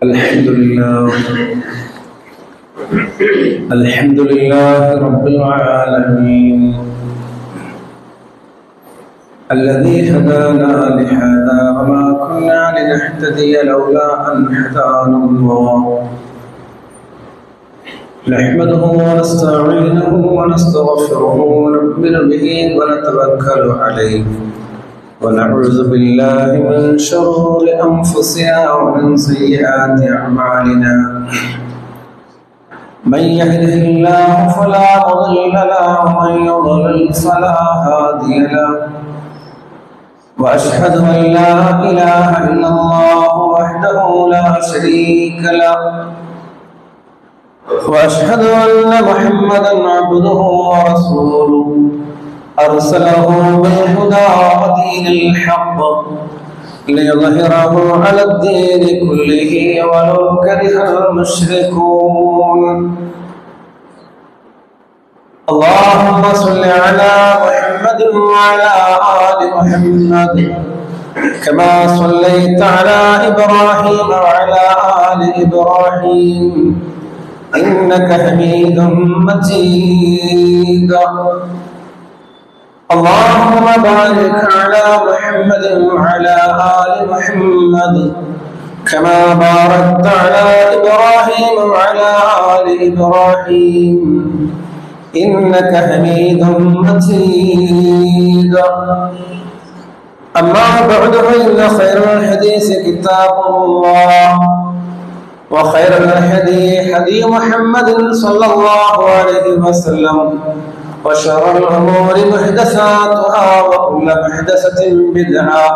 الحمد لله رب العالمين الذي هدانا لهذا وما كنا لنهتدي لولا أن هدانا الله نحمده ونستعينه ونستغفره ونؤمن به ونتوكل عليه ونعوذ بالله من شرور أنفسنا ومن سيئات أعمالنا من يهده الله فلا مضل له ومن يضلل فلا هادي له وأشهد أن لا إله إلا الله وحده لا شريك له وأشهد أن محمدا عبده ورسوله أرسله بالهدى ودين الحق ليظهره على الدين كله ولو كره المشركون اللهم صل على محمد وعلى آل محمد كما صليت على إبراهيم وعلى آل إبراهيم إنك حميد مجيد اللهم بارك على محمد وعلى آل محمد كما باركت على إبراهيم وعلى آل إبراهيم إنك حميد مجيد أما بعد فإن خير الحديث كتاب الله وخير الهدي هدي محمد صلى الله عليه وسلم وشر الأمور محدثاتها وكل محدثة بدعة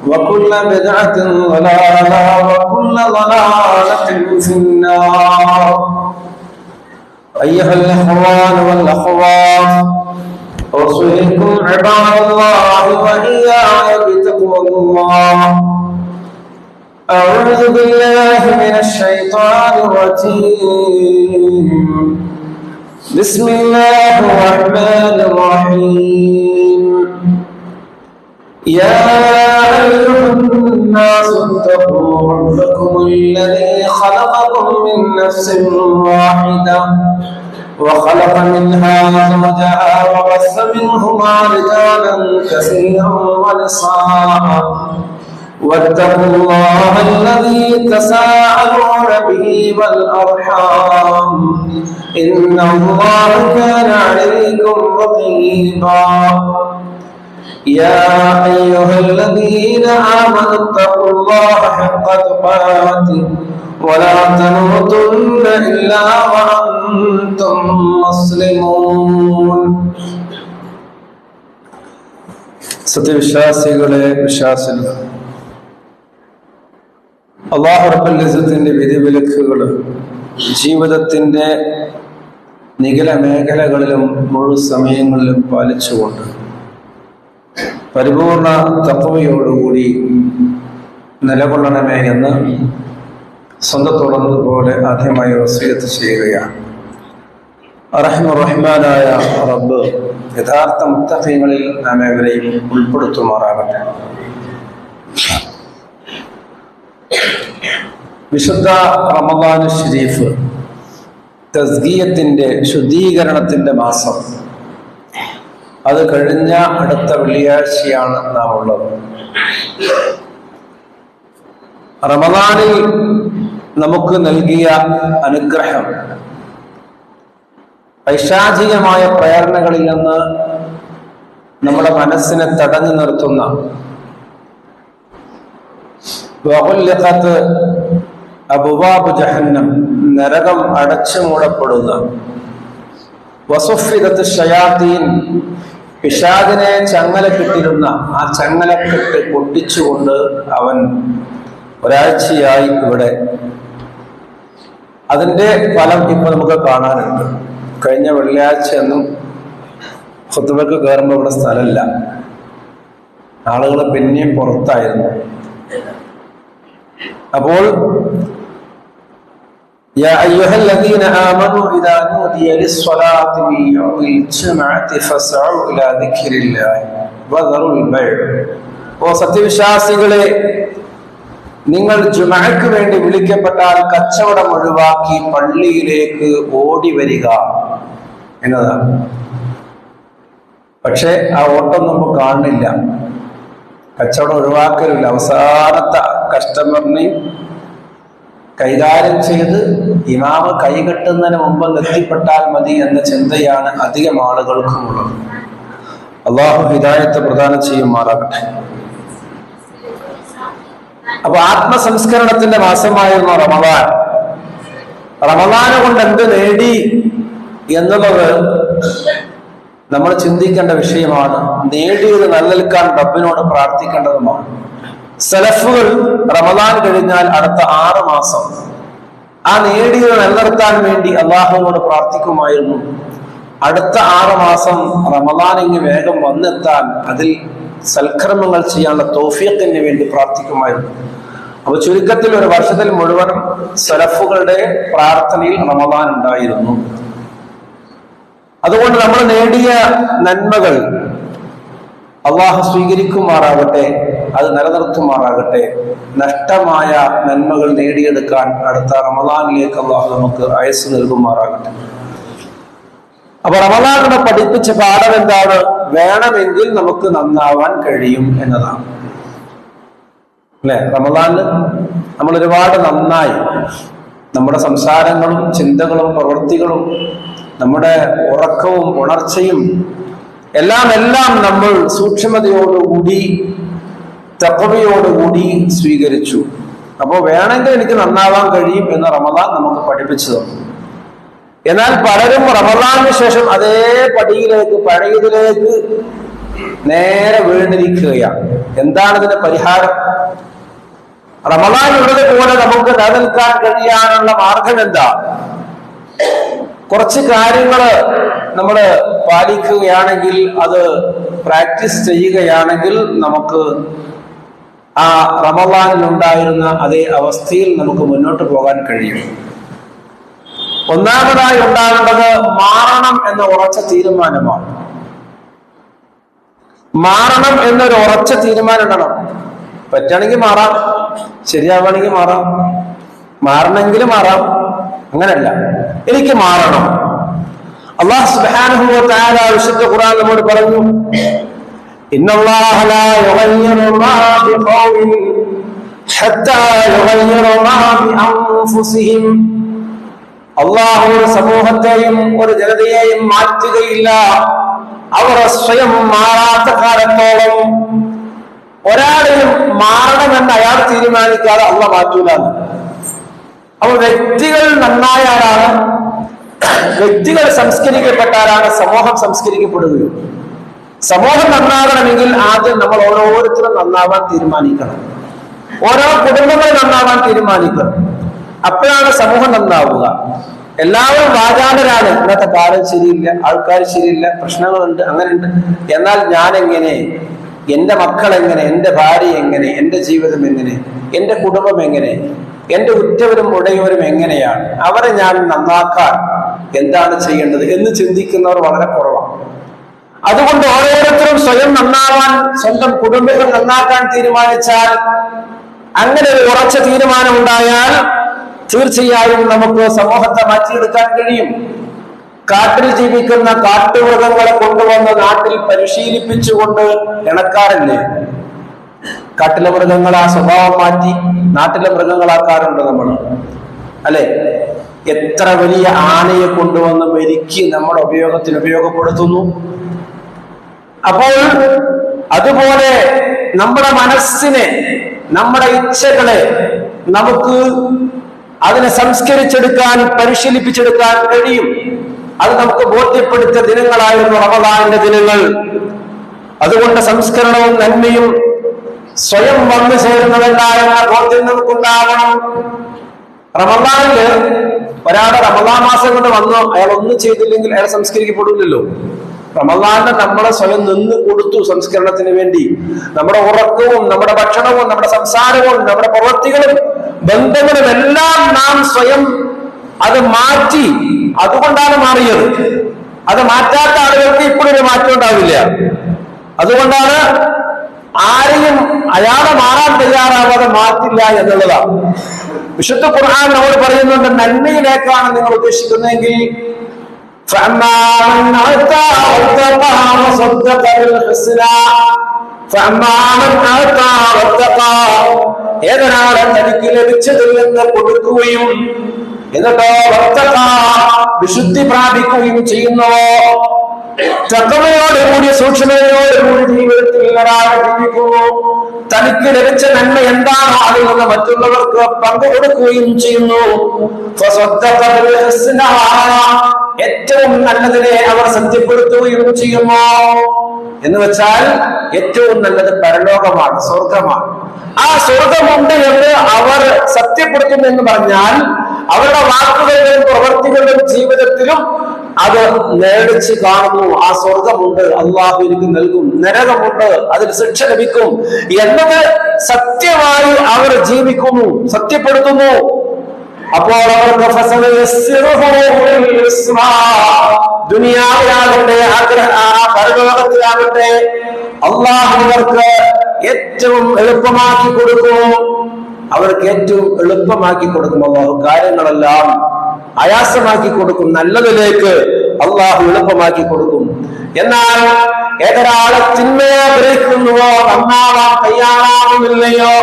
وكل بدعة ضلالة وكل ضلالة في النار أيها الإخوان والأخوات أوصيكم عباد الله وإياي بتقوى الله أعوذ بالله من الشيطان الرجيم بسم الله الرحمن الرحيم يا أيها الناس اتقوا ربكم الذي خلقكم من نفس واحدة وخلق منها زوجها وبث منهما رجالا كثيرا ونساء واتقوا الله الذي تساءلون به والأرحام إن الله كان عليكم رقيبا يا أيها الذين آمنوا اتقوا الله حق تقاته ولا تموتن إلا وأنتم مسلمون സത്യവിശ്വാസികളെ വിശ്വാസികൾ അല്ലാഹു റബ്ബുൽ ഇസ്സത്തിന്റെ വിധിവിലക്കുകൾ ജീവിതത്തിന്റെ നിഖില മേഖലകളിലും മുഴുവൻ സമയങ്ങളിലും പാലിച്ചുകൊണ്ട് പരിപൂർണ തഖ്വയോടുകൂടി നിലകൊള്ളണമേ എന്ന് സ്വന്തത്തോടുന്നതുപോലെ ആദ്യമായി വസിയത്ത് ചെയ്യുകയാണ്. റഹ്മാനായ റബ്ബ് യഥാർത്ഥ മുത്തഖീങ്ങളിൽ നാം ഏവരെയും ഉൾപ്പെടുത്തുമാറാകട്ടെ. വിശുദ്ധ റമദാൻ ശരീഫ് തസ്കിയത്തിന്റെ ശുദ്ധീകരണത്തിന്റെ മാസം. അത് കഴിഞ്ഞ അടുത്ത വെള്ളിയാഴ്ചയാണ് നാം ഉള്ളത്. റമദാനിൽ നമുക്ക് നൽകിയ അനുഗ്രഹം പൈശാചികമായ പ്രേരണകളിൽ നിന്ന് നമ്മുടെ മനസ്സിനെ തടഞ്ഞു നിർത്തുന്ന അബ്വാബ് ജഹന്നം, നരകം അടച്ചു മൂടപ്പെടുന്ന, വസുഫിദത്ത് ശയാത്തീൻ, പിശാചിനെ ചങ്ങലക്കിട്ടിരുന്ന ആ ചങ്ങലക്കെട്ട് പൊട്ടിച്ചുകൊണ്ട് അവൻ ഒരാഴ്ചയായി ഇവിടെ. അതിന്റെ ഫലം ഇപ്പൊ നമുക്ക് കാണാനുണ്ട്. കഴിഞ്ഞ വെള്ളിയാഴ്ച ഒന്നും ഖുത്ബക്ക് കയറുമ്പോൾ ഇവിടെ സ്ഥലമില്ല, ആളുകൾ പിന്നെയും പുറത്തായിരുന്നു. അപ്പോൾ يا أيها الذين آمنوا إذا نودي للصلاة من يوم الجمعة فاسعوا إلى ذكر الله وذروا البيع. ഓ സത്യവിശ്വാസികളെ, നിങ്ങൾ ജുമഅക്ക് വേണ്ടി വിളിക്കപ്പെട്ടാൽ കച്ചവടം ഒഴിവാക്കി പള്ളിയിലേക്ക് ഓടി വരിക എന്നതാണ്. പക്ഷെ ആ ഓട്ടം നമുക്ക് കാണുന്നില്ല, കച്ചവടം ഒഴിവാക്കലില്ല. അവസാനത്തെ കസ്റ്റമറിനെ കൈകാര്യം ചെയ്ത് ഇമാമ് കൈകെട്ടുന്നതിന് മുമ്പ് എത്തിപ്പെട്ടാൽ മതി എന്ന ചിന്തയാണ് അധികം ആളുകൾക്കുമുള്ളത്. അള്ളാഹു ഹിദായത്ത് പ്രദാനം ചെയ്യുമാറാകട്ടെ. അപ്പൊ ആത്മസംസ്കരണത്തിന്റെ മാസമായിരുന്നു റമദാൻ. റമദാനെ കൊണ്ട് എന്ത് നേടി എന്നുള്ളത് നമ്മൾ ചിന്തിക്കേണ്ട വിഷയമാണ്. നേടിയത് നിലനിൽക്കാൻ റബ്ബിനോട് പ്രാർത്ഥിക്കേണ്ടതുമാണ്. സലഫുകൾ റമദാൻ കഴിഞ്ഞാൽ അടുത്ത 6 മാസം ആ നേടിയത് നിലനിർത്താൻ വേണ്ടി അള്ളാഹുവിനോട് പ്രാർത്ഥിക്കുമായിരുന്നു. അടുത്ത 6 മാസം റമദാൻ ഇങ്ങ് വേഗം വന്നെത്താൻ അതിൽ സൽക്കർമ്മങ്ങൾ ചെയ്യാനുള്ള തൗഫീഖിന് വേണ്ടി പ്രാർത്ഥിക്കുമായിരുന്നു. അപ്പൊ ചുരുക്കത്തിൽ ഒരു വർഷത്തിൽ മുഴുവനും സലഫുകളുടെ പ്രാർത്ഥനയിൽ റമദാൻ ഉണ്ടായിരുന്നു. അതുകൊണ്ട് നമ്മൾ നേടിയ നന്മകൾ അള്ളാഹു സ്വീകരിക്കുമാറാകട്ടെ, അത് നിലനിർത്തുമാറാകട്ടെ. നഷ്ടമായ നന്മകൾ നേടിയെടുക്കാൻ അടുത്ത റമദാനിലേക്ക് അള്ളാഹു നമുക്ക് അയസ് നൽകുമാറാകട്ടെ. അപ്പൊ റമദാനിനെ പഠിപ്പിച്ച പാഠം എന്താണ്? വേണമെങ്കിൽ നമുക്ക് നന്നാവാൻ കഴിയും എന്നതാണ്. അല്ലെ, റമദാനിൽ നമ്മൾ ഒരുപാട് നന്നായി നമ്മുടെ സംസാരങ്ങളും ചിന്തകളും പ്രവൃത്തികളും നമ്മുടെ ഉറക്കവും ഉണർച്ചയും എല്ലാം നമ്മൾ സൂക്ഷ്മതയോടുകൂടി തഖ്വയോടുകൂടി സ്വീകരിച്ചു. അപ്പോൾ വേണമെങ്കിൽ എനിക്ക് നന്നാവാൻ കഴിയും എന്ന് റമദാൻ നമുക്ക് പഠിപ്പിച്ചു തന്നു. എന്നാൽ പലരും റമദാനിന് ശേഷം അതേ പടിയിലേക്ക് പഴയതിലേക്ക് നേരെ വീണിരിക്കുകയാണ്. എന്താണ് ഇതിന്റെ പരിഹാരം? റമദാൻ ഉള്ളതുപോലെ നമുക്ക് നിലനിൽക്കാൻ കഴിയാനുള്ള മാർഗം എന്താ? കുറച്ച് കാര്യങ്ങൾ നമ്മൾ പാലിക്കുകയാണെങ്കിൽ, അത് പ്രാക്ടീസ് ചെയ്യുകയാണെങ്കിൽ നമുക്ക് ആ റമദാനിൽ ഉണ്ടായിരുന്ന അതേ അവസ്ഥയിൽ നമുക്ക് മുന്നോട്ട് പോകാൻ കഴിയും. ഒന്നാമതായി ഉണ്ടാകേണ്ടത് മാറണം എന്ന ഉറച്ച തീരുമാനമാണ്. മാറണം എന്നൊരു ഉറച്ച തീരുമാനം ഇടണം. പറ്റുകയാണെങ്കിൽ മാറാം, ശരിയാവുകയാണെങ്കിൽ മാറാം, മാറണമെങ്കിൽ മാറാം. അങ്ങനല്ല, എനിക്ക് മാറണം. അല്ലാഹു സുബ്ഹാനഹു വ തആല വിശുദ്ധ ഖുർആൻ നമ്മോട് പറഞ്ഞു, ഇന്നല്ലാഹ ലാ യുഗയ്യിറു മാ ബിഖൗമിൻ ഹത്താ യുഗയ്യിറു മാ ബിഅൻഫുസിഹിം. അല്ലാഹു ഒരു സമൂഹത്തെയും ഒരു ജനതയെയും മാറ്റുകയില്ല അവർ സ്വയം മാറാത്ത കാലത്തോളം. ഒരാളെയും മാറണമെന്ന് അയാൾ തീരുമാനിക്കാതെ അള്ളാഹ് മാറ്റൂല. അപ്പോൾ വ്യക്തികൾ നന്നായാലാണ്, വ്യക്തികൾ സംസ്കരിക്കപ്പെട്ടാലാണ് സമൂഹം സംസ്കരിക്കപ്പെടുകയും. സമൂഹം നന്നാകണമെങ്കിൽ ആദ്യം നമ്മൾ ഓരോരുത്തരും നന്നാവാൻ തീരുമാനിക്കണം. ഓരോ കുടുംബങ്ങൾ നന്നാവാൻ തീരുമാനിക്കണം. അപ്പോഴാണ് സമൂഹം നന്നാവുക. എല്ലാവരും വാചാലരാണ്, ഇന്നത്തെ കാലം ശരിയില്ല, ആൾക്കാർ ശരിയില്ല, പ്രശ്നങ്ങളുണ്ട്, അങ്ങനെയുണ്ട്. എന്നാൽ ഞാൻ എങ്ങനെ, എന്റെ മക്കൾ എങ്ങനെ, എന്റെ ഭാര്യ എങ്ങനെ, എന്റെ ജീവിതം എങ്ങനെ, എന്റെ കുടുംബം എങ്ങനെ, എന്റെ ഉറ്റവരും ഉടയവരും എങ്ങനെയാണ്, അവരെ ഞാൻ നന്നാക്കാൻ എന്താണ് ചെയ്യേണ്ടത് എന്ന് ചിന്തിക്കുന്നവർ വളരെ കുറവാണ്. അതുകൊണ്ട് ഓരോരുത്തരും സ്വയം നന്നാവാൻ, സ്വന്തം കുടുംബങ്ങൾ നന്നാക്കാൻ തീരുമാനിച്ചാൽ, അങ്ങനെ ഒരു ഉറച്ച തീരുമാനം ഉണ്ടായാൽ തീർച്ചയായും നമുക്ക് സമൂഹത്തെ മാറ്റിയെടുക്കാൻ കഴിയും. കാട്ടിൽ ജീവിക്കുന്ന കാട്ടുമൃഗങ്ങളെ കൊണ്ടുവന്ന് നാട്ടിൽ പരിശീലിപ്പിച്ചുകൊണ്ട് ഇണക്കാറില്ലേ? കാട്ടിലെ മൃഗങ്ങൾ ആ സ്വഭാവം മാറ്റി നാട്ടിലെ മൃഗങ്ങളാക്കാറുണ്ട് നമ്മൾ, അല്ലെ? എത്ര വലിയ ആനയെ കൊണ്ടുവന്ന് മെരുക്കി നമ്മുടെ ഉപയോഗത്തിന് ഉപയോഗപ്പെടുത്തുന്നു. അപ്പോൾ അതുപോലെ നമ്മുടെ മനസ്സിനെ, നമ്മുടെ ഇച്ഛകളെ നമുക്ക് അതിനെ സംസ്കരിച്ചെടുക്കാൻ, പരിശീലിപ്പിച്ചെടുക്കാൻ കഴിയും. അത് നമുക്ക് ബോധ്യപ്പെടുത്തിയ ദിനങ്ങളായിരുന്നു റമദാനിന്റെ ദിനങ്ങൾ. അതുകൊണ്ട് സംസ്കരണവും നന്മയും സ്വയം വന്നു ചേരുന്നതല്ല എന്ന ബോധ്യം നമുക്കുണ്ടാകണം. റമദാനില് ഒരാളെ റമദാൻ മാസം കൊണ്ട് വന്നു, അയാൾ ഒന്നും ചെയ്തില്ലെങ്കിൽ അയാൾ സംസ്കരിക്കപ്പെടില്ലല്ലോ. റമദാനിന് നമ്മളെ സ്വയം നിന്ന് കൊടുത്തു സംസ്കരണത്തിന് വേണ്ടി. നമ്മുടെ ഉറക്കവും നമ്മുടെ ഭക്ഷണവും നമ്മുടെ സംസാരവും നമ്മുടെ പ്രവൃത്തികളും ബന്ധങ്ങളും എല്ലാം നാം സ്വയം അത് മാറ്റി. അതുകൊണ്ടാണ് മാറിയത്. അത് മാറ്റാത്ത ആളുകൾക്ക് ഇപ്പോഴൊരു മാറ്റം ഉണ്ടാവില്ല. അതുകൊണ്ടാണ് ആരെയും അയാളെ മാറാൻ തയ്യാറാവാതെ മാറ്റില്ല എന്നുള്ളതാണ്. വിശുദ്ധ ഖുർആൻ നമ്മോട് പറയുന്നുണ്ട്, നന്മയിലേക്കാണ് നിങ്ങൾ ഉദ്ദേശിക്കുന്നതെങ്കിൽ ഏതൊരാളെ തനിക്ക് ലഭിച്ചതിൽ നിന്ന് കൊടുക്കുകയും എന്നിട്ടോ വിശുദ്ധി പ്രാപിക്കുകയും ചെയ്യുന്നവോ, തഖ്വയോടുകൂടി സൂക്ഷ്മതയോടുകൂടി ജീവിതത്തിൽ ഒരാളെ ജീവിക്കുന്നു, തനിക്ക് ലഭിച്ച നന്മ എന്താണോ അതിൽ നിന്ന് മറ്റുള്ളവർക്ക് പങ്കുകൊടുക്കുകയും ചെയ്യുന്നു, ഏറ്റവും നല്ലതിനെ അവർ സത്യപ്പെടുത്തുകയും ചെയ്യുന്നു. എന്ന് വെച്ചാൽ ഏറ്റവും നല്ലത് പരലോകമാണ്, സ്വർഗമാണ്. ആ സ്വർഗമുണ്ട് എന്ന് അവർ സത്യപ്പെടുത്തുന്നു എന്ന് പറഞ്ഞാൽ അവരുടെ വാക്കുകളിലും പ്രവർത്തികളിലും ജീവിതത്തിലും അത് നേടിച്ച് കാണുന്നു. ആ സ്വർഗമുണ്ട്, അള്ളാഹു എനിക്ക് നൽകും, നരകമുണ്ട്, അതിൽ ശിക്ഷ ലഭിക്കും എന്നത് സത്യമായി അവർ ജീവിക്കുന്നു, സത്യപ്പെടുത്തുന്നു. അപ്പോൾ അവർക്ക് ദുനിയാവിലാകട്ടെ പരലോകത്തിലാകട്ടെ അള്ളാഹു അവർക്ക് ഏറ്റവും എളുപ്പമാക്കി കൊടുക്കും. അവർക്ക് ഏറ്റവും എളുപ്പമാക്കി കൊടുക്കും അള്ളാഹു, കാര്യങ്ങളെല്ലാം ആയാസമാക്കി കൊടുക്കും, നല്ലതിലേക്ക് അള്ളാഹു എളുപ്പമാക്കി കൊടുക്കും. എന്നാൽ ഏതൊരാളെ തിന്മയെ ആഗ്രഹിക്കുന്നുവോ, നന്നാവാൻ തയ്യാറാവുന്നില്ലയോ,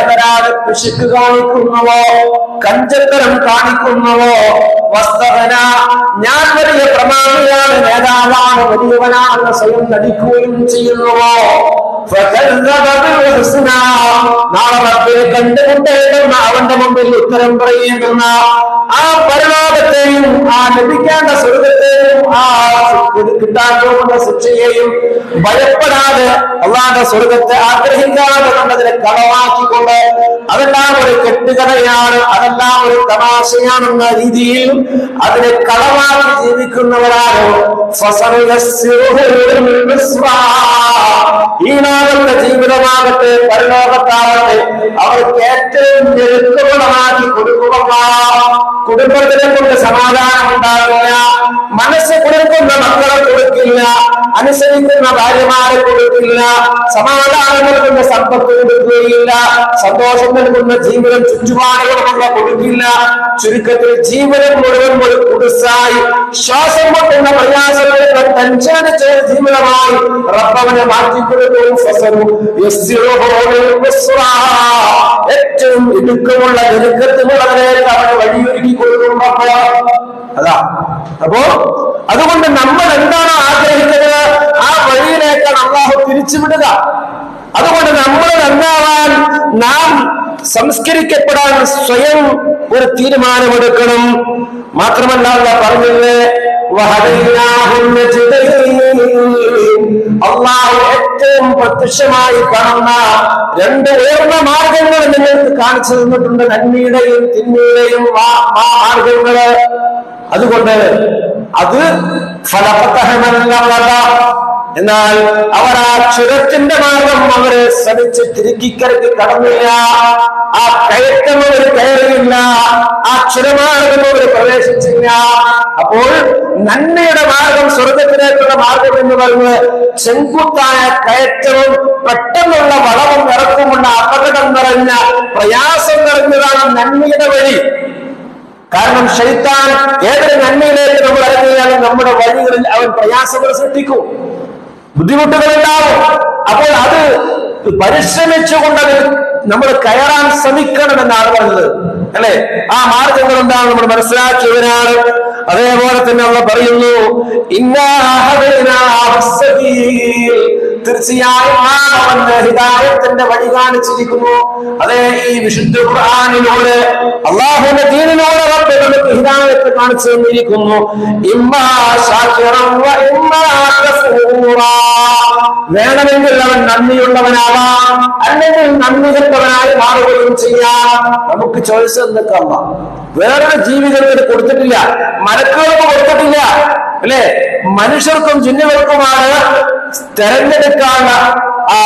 ഏതൊരാളെ പിശുക്ക് കാണിക്കുന്നുവോ, കഞ്ചത്തരം കാണിക്കുന്നുവോ, ഞാൻ വലിയ പ്രമാണിയാണ്, നേതാവാണ്, വലിയവനാണെന്ന് സ്വയം നടിക്കുകയും ചെയ്യുന്നുവോ, നാളെ റബ്ബിനെ കണ്ടുമുട്ടേണ്ടുന്ന, അവന്റെ മുമ്പിൽ ഉത്തരം പറയേണ്ടുന്ന ആ പരലോകത്തെയും ആ ലഭിക്കേണ്ട സ്വർഗത്തെയും ആ കിട്ടാൻ പോകുന്ന ശിക്ഷയെയും ഭയപ്പെടാതെ അള്ളാഹുവിന്റെ സ്വർഗത്തെ ആഗ്രഹിക്കാതെ കണ്ടതിനെ കളവാക്കിക്കൊണ്ട് അതെല്ലാം ഒരു കെട്ടുകഥയാണ്, അതെല്ലാം ഒരു തമാശയാണെന്ന രീതിയിൽ അതിനെ കളവാക്കി ജീവിക്കുന്നവരാണ് ഈ നാളുകളുടെ ജീവിതമാകട്ടെ പരലോകത്താകട്ടെ അവർക്ക് ഏറ്റവും ഞെരുക്കമുള്ളതാക്കി കൊടുക്കുക. കുടുംബത്തിനെ കൊണ്ട് സമാധാനം ഉണ്ടാകില്ല, മനസ്സ് കൊടുക്കുന്ന മക്കളെ കൊടുക്കില്ല, അനുസരിക്കുന്ന ഭാര്യമാരെ കൊടുക്കില്ല, സമാധാനം നൽകുന്ന സമ്പത്ത് കൊടുക്കുകയില്ല, സന്തോഷം നൽകുന്ന ജീവിതം ചുറ്റുപാടുകളുമുള്ള കൊടുക്കില്ല. ചുരുക്കത്തിൽ ജീവിതം മുഴുവൻ ഒരു കുടിസായി ശ്വാസം മുട്ടുന്ന പ്രയാസങ്ങളുടെ ടെൻഷനടിച്ച ജീവിതമായി റബ്ബവനെ മാറ്റിക്കൊടുക്കും. ഏറ്റവും ഇടുക്കമുള്ള ഞെരുക്കത്തിലുള്ളവരേക്ക് അവനെ വഴിയൊരുക്കി കൊടുക്കുമ്പോൾ അതാ. അപ്പോ അതുകൊണ്ട് നമ്മൾ എന്താണോ ആഗ്രഹിക്കുന്നത് ആ വഴിയിലേക്കാണ് അള്ളാഹു തിരിച്ചുവിടുക. അതുകൊണ്ട് നമ്മൾ നന്നാവാൻ, നാം സംസ്കരിക്കപ്പെടാൻ സ്വയം ഒരു തീരുമാനമെടുക്കണം. മാത്രമല്ല അല്ലാഹു പറഞ്ഞില്ലേ, അള്ളാഹു ഏറ്റവും പ്രത്യക്ഷമായി കാണുന്ന രണ്ട് ഉയർന്ന മാർഗങ്ങൾ നിങ്ങൾക്ക് കാണിച്ചു തന്നിട്ടുണ്ട്, നന്മയുടെയും തിന്മയുടെയും മാർഗങ്ങള്. അതുകൊണ്ട് അത് എന്നാൽ അവർ ആ ചുരത്തിന്റെ മാർഗം അവരെ ശ്രമിച്ച് തിരുക്കിക്കരയ്ക്ക് കടന്നില്ല, ആ കയറ്റം അവർ കയറിയില്ല, ആ ചുരമാർഗം അവർ പ്രവേശിച്ചില്ല. അപ്പോൾ നന്മയുടെ മാർഗം, സ്വർഗത്തിലേക്കുള്ള മാർഗം എന്ന് പറയുന്നത് ചെങ്കുത്തായ കയറ്റവും പെട്ടെന്നുള്ള വളവും ഇറക്കുമുള്ള അപകടം നിറഞ്ഞ പ്രയാസം നിറഞ്ഞതാണ് നന്മയുടെ വഴി. കാരണം ശൈത്താൻ ഏതൊരു നന്മയിലേക്ക് നമ്മൾ ഇറങ്ങിയാലും നമ്മുടെ വഴികളിൽ അവൻ പ്രയാസങ്ങൾ സൃഷ്ടിക്കും, ബുദ്ധിമുട്ടുകളുണ്ടാവും. അപ്പോൾ അത് പരിശ്രമിച്ചുകൊണ്ട് നമ്മൾ കയറാൻ ശ്രമിക്കണമെന്നാണ് പറഞ്ഞത്, അല്ലെ? ആ മാർഗങ്ങൾ എന്താണ് നമ്മൾ മനസ്സിലാക്കിയവരാണ്. അതേപോലെ തന്നെ നമ്മൾ പറയുന്നു, തീർച്ചയായും അവന്റെ ഹിദായത്തിന്റെ വഴി കാണിച്ചിരിക്കുന്നു. അതേ ഈ വിശുദ്ധ ഖുർആനിലൂടെ അള്ളാഹുവിന്റെ ദീനിലൂടെ റബ്ബ് നമുക്ക് ഹിദായത്ത് കാണിച്ചു തന്നിരിക്കുന്നു. ഇമ്മാ ശാകിറൻ വ ഇമ്മാ കഫൂറാ. വേണമെങ്കിൽ അവൻ നന്ദിയുള്ളവനാവാം, അല്ലെങ്കിൽ നന്ദി കെട്ടവനായി മാറുകയും ചെയ്യാം. നമുക്ക് ചോയ്സ് എന്നൊക്കെ അല്ല വേറൊരു ജീവിതത്തിന് കൊടുത്തിട്ടില്ല, മലക്കുകൾക്ക് കൊടുത്തിട്ടില്ല, അല്ലെ? മനുഷ്യർക്കും ജിന്നുകൾക്കുമാണ് തെരഞ്ഞെടുക്കാനുള്ള ആ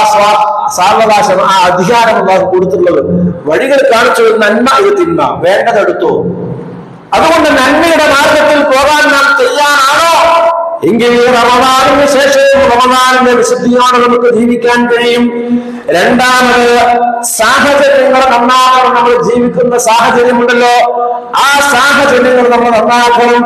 സാവകാശം, ആ അധികാരം കൊടുത്തിട്ടുള്ളത്. വഴികൾ കാണിച്ചു, നന്മ ഇത് തിന്മ, വേണ്ടതെടുത്തു. അതുകൊണ്ട് നന്മയുടെ മാർഗത്തിൽ പോകാൻ നാം എങ്കിൽ റമദാനിന് ശേഷവും റമദാനിന്റെ വിശുദ്ധിയോടെ നമുക്ക് ജീവിക്കാൻ കഴിയും. രണ്ടാമത്, സാഹചര്യങ്ങൾ നന്നാക്കണം. നമ്മൾ ജീവിക്കുന്ന സാഹചര്യമുണ്ടല്ലോ, ആ സാഹചര്യങ്ങൾ നമ്മൾ നന്നാക്കണം.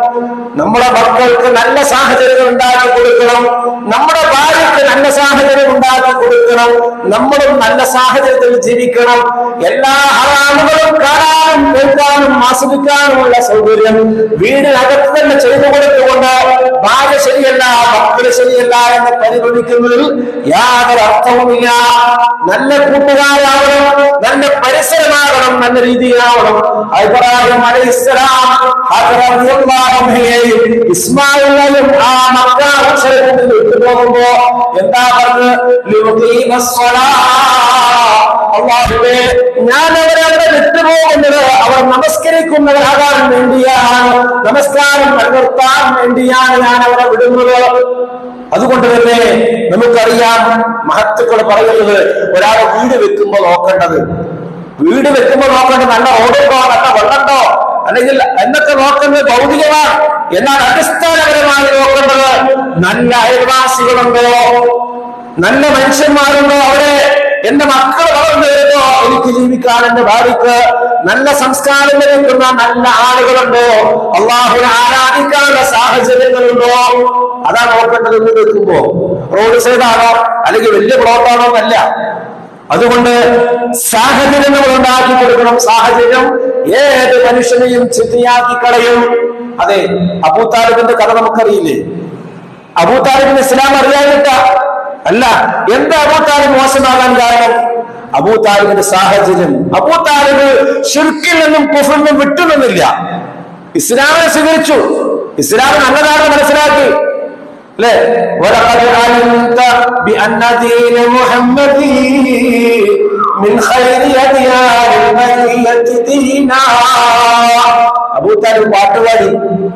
നമ്മുടെ മക്കൾക്ക് നല്ല സാഹചര്യങ്ങൾ ഉണ്ടാക്കി കൊടുക്കണം, നമ്മുടെ ഭാര്യയ്ക്ക് നല്ല സാഹചര്യം ഉണ്ടാക്കി കൊടുക്കണം, നമ്മളും നല്ല സാഹചര്യത്തിൽ ജീവിക്കണം. എല്ലാ ഹറാമുകളും കാണാനും കേൾക്കാനും ആസ്വദിക്കാനുമുള്ള സൗകര്യം വീടിനകത്ത് തന്നെ ചെയ്തു കൊടുത്തുകൊണ്ട് ഭാര്യ ശരിയല്ല, മക്കള് ശരിയല്ല എന്ന് പരിഗണിക്കുന്നതിൽ യാതൊരു അർത്ഥവുമില്ല. നല്ല കൂട്ടുകാരാവണം, നല്ല പരിസരമാകണം, നല്ല രീതിയിലാവണം. ഇബ്രാഹിം അലൈഹിസ്സലാം ഇസ്മായിലും ആ മക്കളക്ഷരത്തിൽ വിട്ടുപോകുമ്പോ എന്താ പറഞ്ഞത്? അല്ലാഹുവേ, ഞാൻ അവരെ അവിടെ വിട്ടുപോകുന്നത് അവർ നമസ്കരിക്കുന്നവരാകാൻ വേണ്ടിയാണ്, നമസ്കാരം നിലനിർത്താൻ വേണ്ടിയാണ് ഞാൻ അവരെ വിടുന്നത്. അതുകൊണ്ട് തന്നെ നമുക്കറിയാം, മഹത്തുക്കൾ പറയുന്നത് ഒരാളെ വീട് വെക്കുമ്പോ നോക്കേണ്ടത് നല്ല റോഡുണ്ടോ, നല്ല വെള്ളമുണ്ടോ, അല്ലെങ്കിൽ എന്നൊക്കെ നോക്കുന്നത് ഭൗതികമാണ്. എന്നാൽ അടിസ്ഥാനപരമായി നോക്കേണ്ടത് നല്ല അയൽവാസികളുണ്ടോ, നല്ല മനുഷ്യന്മാരുണ്ടോ, അവരെ എന്റെ മക്കൾ വളർന്നു വരുമ്പോ എനിക്ക് ജീവിക്കാൻ, എന്റെ ഭാര്യക്ക് നല്ല സംസ്കാരം ലഭിക്കുന്ന നല്ല ആളുകളുണ്ടോ, അള്ളാഹുവിനെ ആരാധിക്കാനുള്ള സാഹചര്യങ്ങളുണ്ടോ, അതാണ് നോക്കേണ്ടത്. എന്ന് വെക്കുമ്പോ റോഡ് സൈഡാണോ അല്ലെങ്കിൽ വലിയ പ്ലോട്ടാണോ എന്നല്ല. അതുകൊണ്ട് സാഹചര്യം നമ്മൾ ഉണ്ടാക്കി കൊടുക്കണം. സാഹചര്യം ഏത് മനുഷ്യനെയും ചിന്തയാക്കി കളയും. അതെ, അബൂതാലിബിന്റെ കഥ നമുക്കറിയില്ലേ? അബൂതാലിബിന് ഇസ്ലാം അറിയാനിട്ട അല്ല. എന്താ അബൂതാലിബ് മോശമാകാൻ കാരണം? അബൂതാലിബിന്റെ സാഹചര്യം. അബൂതാലിബ് ശിർക്കിൽ നിന്നും കുഫ്റിൽ നിന്നും വിട്ടുനിന്നില്ല, ഇസ്ലാമിനെ സ്വീകരിച്ചു, ഇസ്ലാം നല്ലതാണ് മനസ്സിലാക്കി. അല്ലേ? വലഖദ് അലിംത ബിഅന്ന ദീന മുഹമ്മദി മിൻ ഖൈരി അദിയാനിൽ ബരിയത്തി ദീനാ. അബൂതാലിബ് പാട്ടുപാടി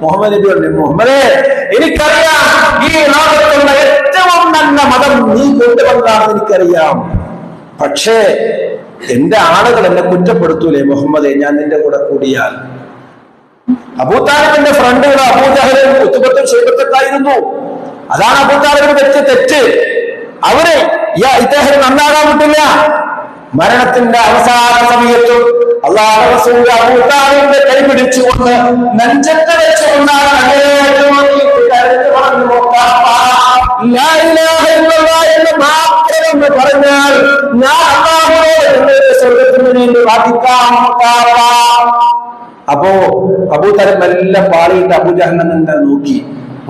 മുഹമ്മദ് നബി പറഞ്ഞു, മുഹമ്മദേ, എനിക്കറിയാം ഈ ലോകത്തുള്ള ഏറ്റവും നല്ല മതം നീ കൊണ്ടുവന്നാണെന്ന് എനിക്കറിയാം. പക്ഷേ എന്റെ ആളുകൾ എന്നെ കുറ്റപ്പെടുത്തൂലേ മുഹമ്മദേ, ഞാൻ നിന്റെ കൂടെ കൂടിയാൽ? അബൂതാലിബിന്റെ ഫ്രണ്ടുകൾ അബൂജഹലും ഉത്ബത്തും ശൈബത്തുമായിരുന്നു. അതാണ് അബൂതാലിബിന് തെറ്റ്. അവര് ഇദ്ദേഹം നന്നാകാൻ പറ്റില്ല. മരണത്തിന്റെ അവസാന സമയത്തും അല്ലാഹുവിന്റെ റസൂൽ അബൂതാലിബിന്റെ കൈ പിടിച്ചുകൊണ്ട് നെഞ്ചത്ത് വെച്ചുകൊണ്ടാണ് ലാ ഇലാഹ ഇല്ലല്ലാഹ് എന്ന് മാത്രം പറഞ്ഞാൽ ഞാൻ അല്ലാഹുവോട് സ്വർഗ്ഗത്തിന് വേണ്ടി വാദിക്കാം. അപ്പോ അബൂതാലിബ് എല്ലാം പാളിയിട്ട് അബൂജഹലിനെ നോക്കി,